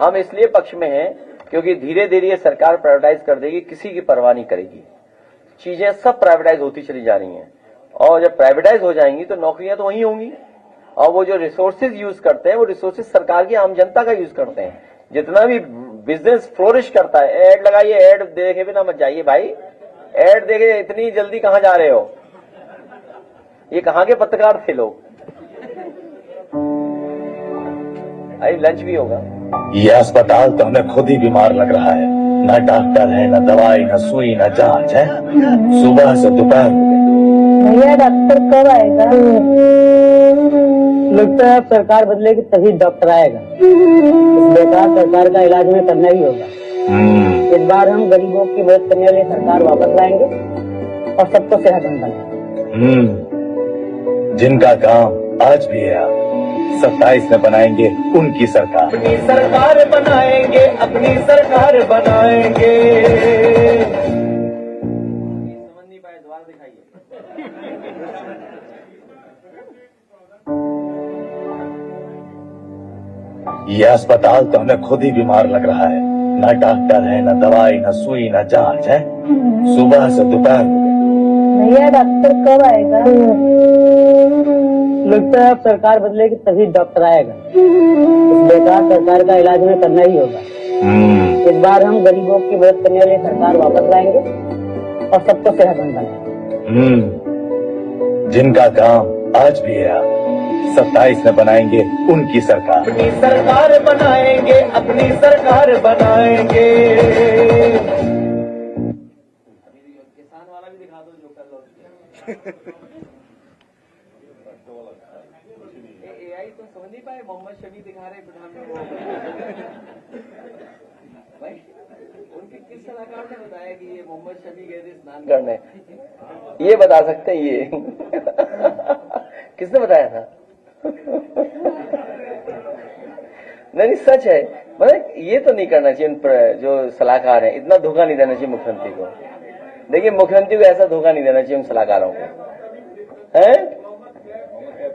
हम इसलिए पक्ष में हैं क्योंकि धीरे धीरे ये सरकार प्राइवेटाइज कर देगी, किसी की परवाह नहीं करेगी। चीजें सब प्राइवेटाइज होती चली जा रही हैं, और जब प्राइवेटाइज हो जाएंगी तो नौकरियां तो वहीं होंगी, और वो जो रिसोर्सेज यूज करते हैं वो रिसोर्सेज सरकार की, आम जनता का यूज करते हैं। जितना भी बिजनेस फ्लोरिश करता है, ऐड लगाइए, ऐड देखे बिना मत जाइए भाई, ऐड देखे इतनी जल्दी कहां जा रहे हो? ये कहां के पत्रकार थे लोग? अरे लंच भी होगा। ये अस्पताल तो हमें खुद ही बीमार लग रहा है, न डॉक्टर है, न दवाई, न सुई, न जांच है। सुबह से दोपहर हो गई। भैया डॉक्टर कब आएगा? लगता है अब सरकार बदलेगी तभी डॉक्टर आएगा। इस बेकार सरकार का इलाज में करना ही होगा। इस बार हम गरीबों की मदद करने वाली सरकार वापस लाएंगे और सबको सेहतमंद बनाएंगे। जिनका काम आज भी है, 27 में बनाएंगे उनकी सरकार। अपनी सरकार बनाएंगे, अपनी सरकार बनाएंगे। समझ नहीं पाए, द्वार दिखाइए। ये अस्पताल तो हमें खुद ही बीमार लग रहा है, न डॉक्टर है, न दवाई, न सुई, न जांच है। सुबह से दोपहर हो गई। भैया डॉक्टर कब आएगा? लगता है अब सरकार बदलेगी तभी डॉक्टर आएगा। इस बेकार सरकार का इलाज में करना ही होगा। इस बार हम गरीबों की मदद करने वाली सरकार वापस लाएंगे और सबको सेहतमंद बनाएंगे। जिनका काम आज भी है, 27 में बनाएंगे उनकी सरकार। अपनी सरकार बनाएंगे, अपनी सरकार बनाएंगे। किसान वाला भी दिखा दो जो कर लो। AI तो समझ नहीं पाए, मोहम्मद शमी दिखा रहे प्रधानमंत्री। भाई उनके किस सलाहकार ने बताया कि ये मोहम्मद शमी गए थे स्नान करने? ये बता सकते हैं ये। किसने बताया था? नहीं सच है, मतलब ये तो नहीं करना चाहिए। उन पर जो सलाहकार हैं, इतना धोखा नहीं देना चाहिए मुख्यमंत्री को। देखिए मुख्यमंत्री को ऐसा धोखा नहीं देना चाहिए उन सलाहकारों को, है?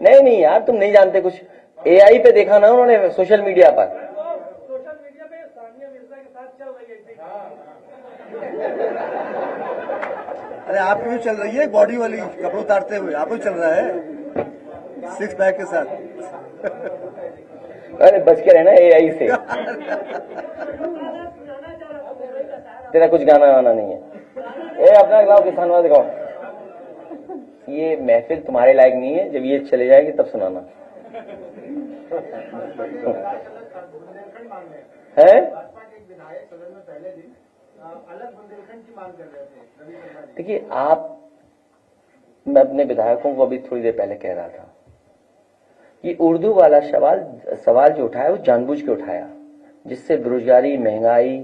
नहीं यार, तुम नहीं जानते कुछ। AI पे देखा ना उन्होंने, सोशल मीडिया पर। सोशल मीडिया पे सानिया मिर्जा के साथ चल रही है। अरे आपकी भी चल रही है, बॉडी वाली कपड़े उतारते हुए आप भी चल रहा है 6 पैक के साथ। अरे बच के रहना AI से। तेरा कुछ गाना वाना नहीं है। अपना गाओ, किसान वाला दिखाओ। ये महफिल तुम्हारे लायक नहीं है, जब ये चले जाएगी तब सुनाना है। देखिए मैं अपने विधायकों को अभी थोड़ी देर पहले कह रहा था, ये उर्दू वाला सवाल जो उठाया वो जानबूझ के उठाया, जिससे बेरोजगारी, महंगाई,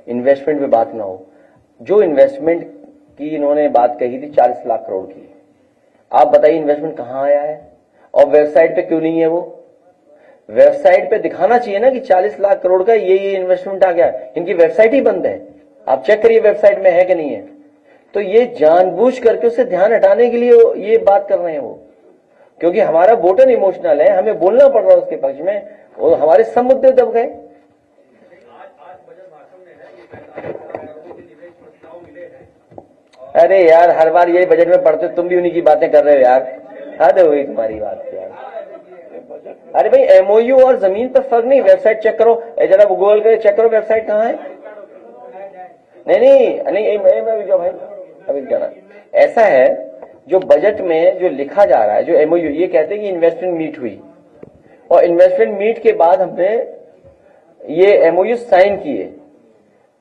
इन्वेस्टमेंट पे बात ना हो। जो इन्वेस्टमेंट की इन्होंने बात कही थी 40 लाख करोड़ की, आप बताइए इन्वेस्टमेंट कहां आया है? और वेबसाइट पे क्यों नहीं है? वो वेबसाइट पे दिखाना चाहिए ना कि 40 लाख करोड़ का ये इन्वेस्टमेंट आ गया। इनकी वेबसाइट ही बंद है, आप चेक करिए वेबसाइट में है कि नहीं है। तो ये जानबूझ करके उससे ध्यान हटाने के लिए ये बात कर रहे हैं वो, क्योंकि हमारा वोटर इमोशनल है, हमें बोलना पड़ रहा है उसके पक्ष में, और हमारे सब मुद्दे दब गए। अरे यार हर बार यही बजट में पढ़ते, तुम भी उन्हीं की बातें कर रहे हो यार, हद हो गई तुम्हारी बात यार। अरे भाई एमओयू और जमीन पर फर्क नहीं, वेबसाइट चेक करो, जरा गूगल करके चेक करो वेबसाइट कहाँ है। नहीं मैं जो भाई अभी क्या ना, ऐसा है जो बजट में जो लिखा जा रहा है, जो एमओयू, ये कहते हैं कि इन्वेस्टमेंट मीट हुई और इन्वेस्टमेंट मीट के बाद हमने ये एमओयू साइन किए,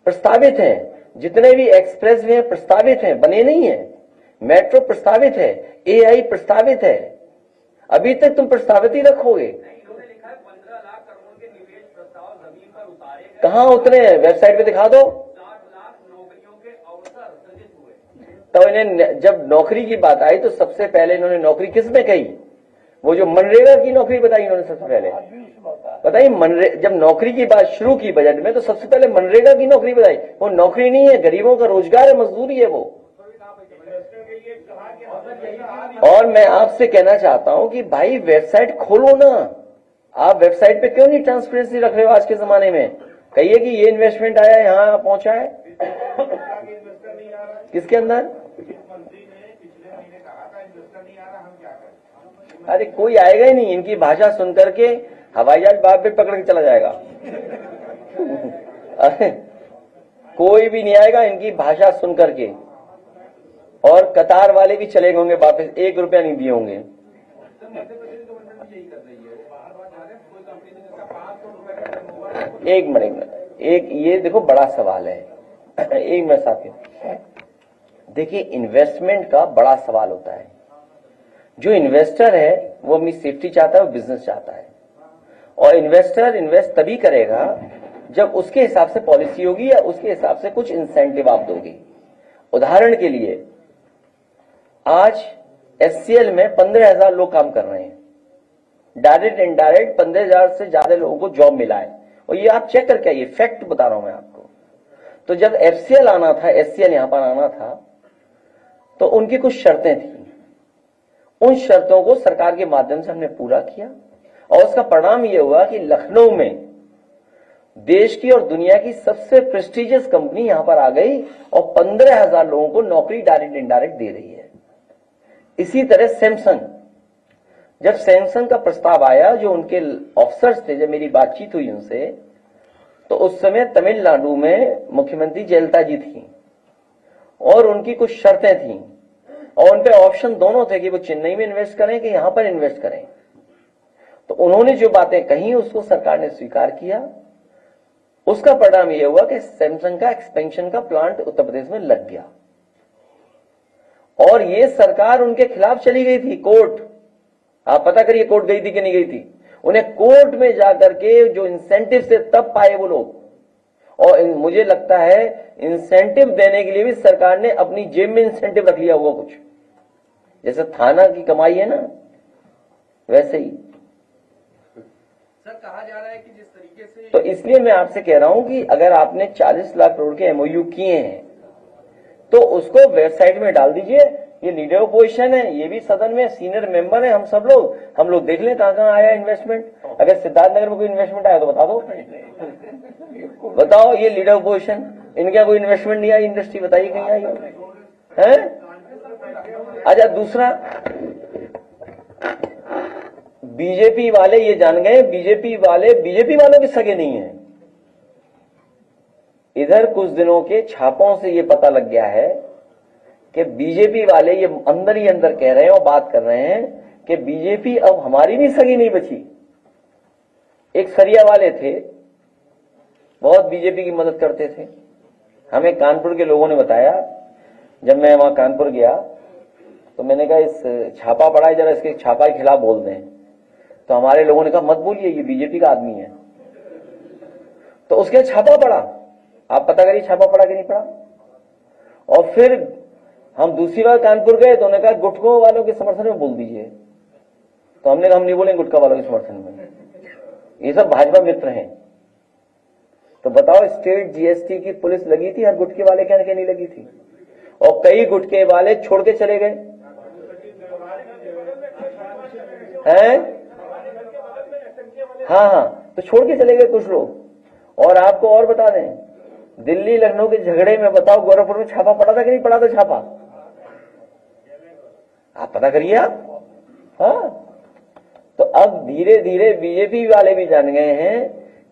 प्रस्तावित हैं, जितने भी एक्सप्रेस वे प्रस्तावित हैं, बने नहीं है, मेट्रो प्रस्तावित है, एआई प्रस्तावित है, अभी तक तुम प्रस्तावित ही रखोगे। कहाँ उतरे हैं, वेबसाइट पे दिखा दो। तो इन्हें जब नौकरी की बात आई तो सबसे पहले इन्होंने नौकरी किस में कही, वो जो मनरेगा की नौकरी बताई इन्होंने सबसे पहले बताई। जब नौकरी की बात शुरू की बजट में तो सबसे पहले मनरेगा की नौकरी बताई। वो नौकरी नहीं है, गरीबों का रोजगार है, मजदूरी है वो। और मैं आपसे कहना चाहता हूं कि भाई वेबसाइट खोलो ना, आप वेबसाइट पे क्यों नहीं ट्रांसपेरेंसी रख रहे हो आज के जमाने में। कहिए कि ये इन्वेस्टमेंट आया, यहां पहुंचा है, किसके अंदर। अरे कोई आएगा ही नहीं, इनकी भाषा सुनकर के हवाई जहाज बाप पे पकड़ के चला जाएगा। अरे कोई भी नहीं आएगा इनकी भाषा सुन करके, और कतार वाले भी चले गए होंगे वापस, 1 रुपया नहीं दिए होंगे। एक मिनट, एक ये देखो बड़ा सवाल है, एक मिनट साथी, देखिए इन्वेस्टमेंट का बड़ा सवाल होता है। जो इन्वेस्टर है वो अपनी सेफ्टी चाहता है, वो बिजनेस चाहता है, और इन्वेस्टर इन्वेस्ट तभी करेगा जब उसके हिसाब से पॉलिसी होगी या उसके हिसाब से कुछ इंसेंटिव आप दोगे। उदाहरण के लिए आज एचसीएल में 15,000 लोग काम कर रहे हैं, डायरेक्ट इनडायरेक्ट 15,000 से ज्यादा लोगों को जॉब मिला है, और ये आप चेक करके आइए, फैक्ट बता रहा हूं मैं आपको। तो जब एफसीएल आना था, एचसीएल यहां पर आना था, तो उनकी कुछ शर्तें थी, उन शर्तों को सरकार के माध्यम से हमने पूरा किया, और उसका परिणाम यह हुआ कि लखनऊ में देश की और दुनिया की सबसे प्रेस्टिजियस कंपनी यहां पर आ गई और 15,000 लोगों को नौकरी डायरेक्ट इनडायरेक्ट दे रही है। इसी तरह सैमसंग, जब सैमसंग का प्रस्ताव आया, जो उनके ऑफिसर्स थे, जब मेरी बातचीत हुई उनसे, तो उस समय तमिलनाडु में मुख्यमंत्री जयललिता जी थी और उनकी कुछ शर्तें थी, और उन पे ऑप्शन दोनों थे कि वो चेन्नई में इन्वेस्ट करें कि यहां पर इन्वेस्ट करें। तो उन्होंने जो बातें कही उसको सरकार ने स्वीकार किया। उसका परिणाम यह हुआ कि सैमसंग का एक्सपेंशन का प्लांट उत्तर प्रदेश में लग गया, और ये सरकार उनके खिलाफ चली गई थी कोर्ट। आप पता करिए कोर्ट गई थी कि नहीं गई थी। उन्हें कोर्ट में जाकर के जो इंसेंटिव से तब पाए वो लोग, और मुझे लगता है इंसेंटिव देने के लिए भी सरकार ने अपनी जेब में इंसेंटिव रख लिया हुआ कुछ, जैसे थाना की कमाई है ना, वैसे ही। सर कहा जा रहा है कि जिस तरीके से, तो इसलिए मैं आपसे कह रहा हूं कि अगर आपने 40 लाख करोड़ के एमओयू किए हैं तो उसको वेबसाइट में डाल दीजिए। ये लीडर ऑपोजिशन है, ये भी सदन में सीनियर मेंबर है, हम लोग देख लें कहां कहां आया इन्वेस्टमेंट। अगर सिद्धार्थनगर में कोई इन्वेस्टमेंट आया तो बता दो, बताओ। ये लीडर ऑपोजिशन, इनका कोई इन्वेस्टमेंट नहीं आई, इंडस्ट्री बताइए कहीं आई है। अच्छा दूसरा, बीजेपी वाले ये जान गए, बीजेपी वालों के सगे नहीं है। इधर कुछ दिनों के छापों से ये पता लग गया है कि बीजेपी वाले ये अंदर ही अंदर कह रहे हैं और बात कर रहे हैं कि बीजेपी अब हमारी भी सगी नहीं बची। एक सरिया वाले थे, बहुत बीजेपी की मदद करते थे। हमें कानपुर के लोगों ने बताया, जब मैं वहां कानपुर गया तो मैंने कहा इस छापा पड़ा है, जरा इसके छापा के खिलाफ बोल दें। तो हमारे लोगों ने कहा मत बोलिए, ये बीजेपी का आदमी है। तो उसके छापा पड़ा, आप पता करिए छापा पड़ा कि नहीं पड़ा। और फिर हम दूसरी बार कानपुर गए तो उन्होंने कहा गुटखा वालों के समर्थन में बोल दीजिए। तो हमने कहा हम नहीं बोलेंगे गुटखा वालों के समर्थन में, ये सब भाजपा मित्र हैं। तो बताओ, स्टेट जीएसटी की पुलिस लगी थी, हर गुटके वाले के नहीं लगी थी, और कई गुटके वाले छोड़ के चले गए हैं। हाँ, तो छोड़ के चले गए कुछ लोग। और आपको और बता दें, दिल्ली लखनऊ के झगड़े में बताओ गोरखपुर में छापा पड़ा था कि नहीं पड़ा था छापा, आप पता करिए आप। हाँ, तो अब धीरे धीरे बीजेपी वाले भी जान गए हैं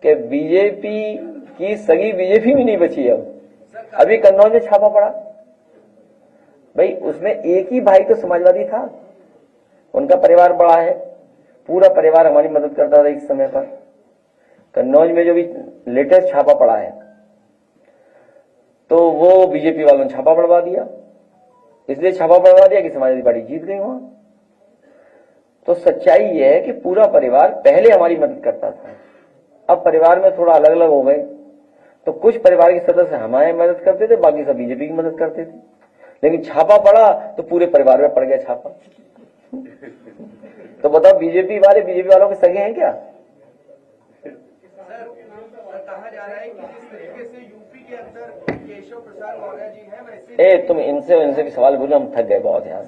कि बीजेपी की सगी बीजेपी भी नहीं बची। अब अभी कन्नौज में छापा पड़ा, भाई उसमें एक ही भाई तो समाजवादी था, उनका परिवार बड़ा है, पूरा परिवार हमारी मदद करता था इस समय पर। कन्नौज में जो भी लेटेस्ट छापा पड़ा है तो वो बीजेपी वालों ने छापा पड़वा दिया, इसलिए छापा पड़वा दिया कि समाजवादी पार्टी जीत गई वहां। तो सच्चाई ये है कि पूरा परिवार पहले हमारी मदद करता था, अब परिवार में थोड़ा अलग अलग हो गए, तो कुछ परिवार के सदस्य हमारी मदद करते थे, बाकी सब बीजेपी की मदद करते थे। लेकिन छापा पड़ा तो पूरे परिवार में पड़ गया छापा। तो बताओ बीजेपी वालों के सगे हैं क्या? कहा जा रहा है कि जिस तरीके से यूपी के अंदर केशव प्रसाद मौर्य जी हैं वैसे तुम इनसे भी सवाल पूछो, हम थक गए बहुत यार।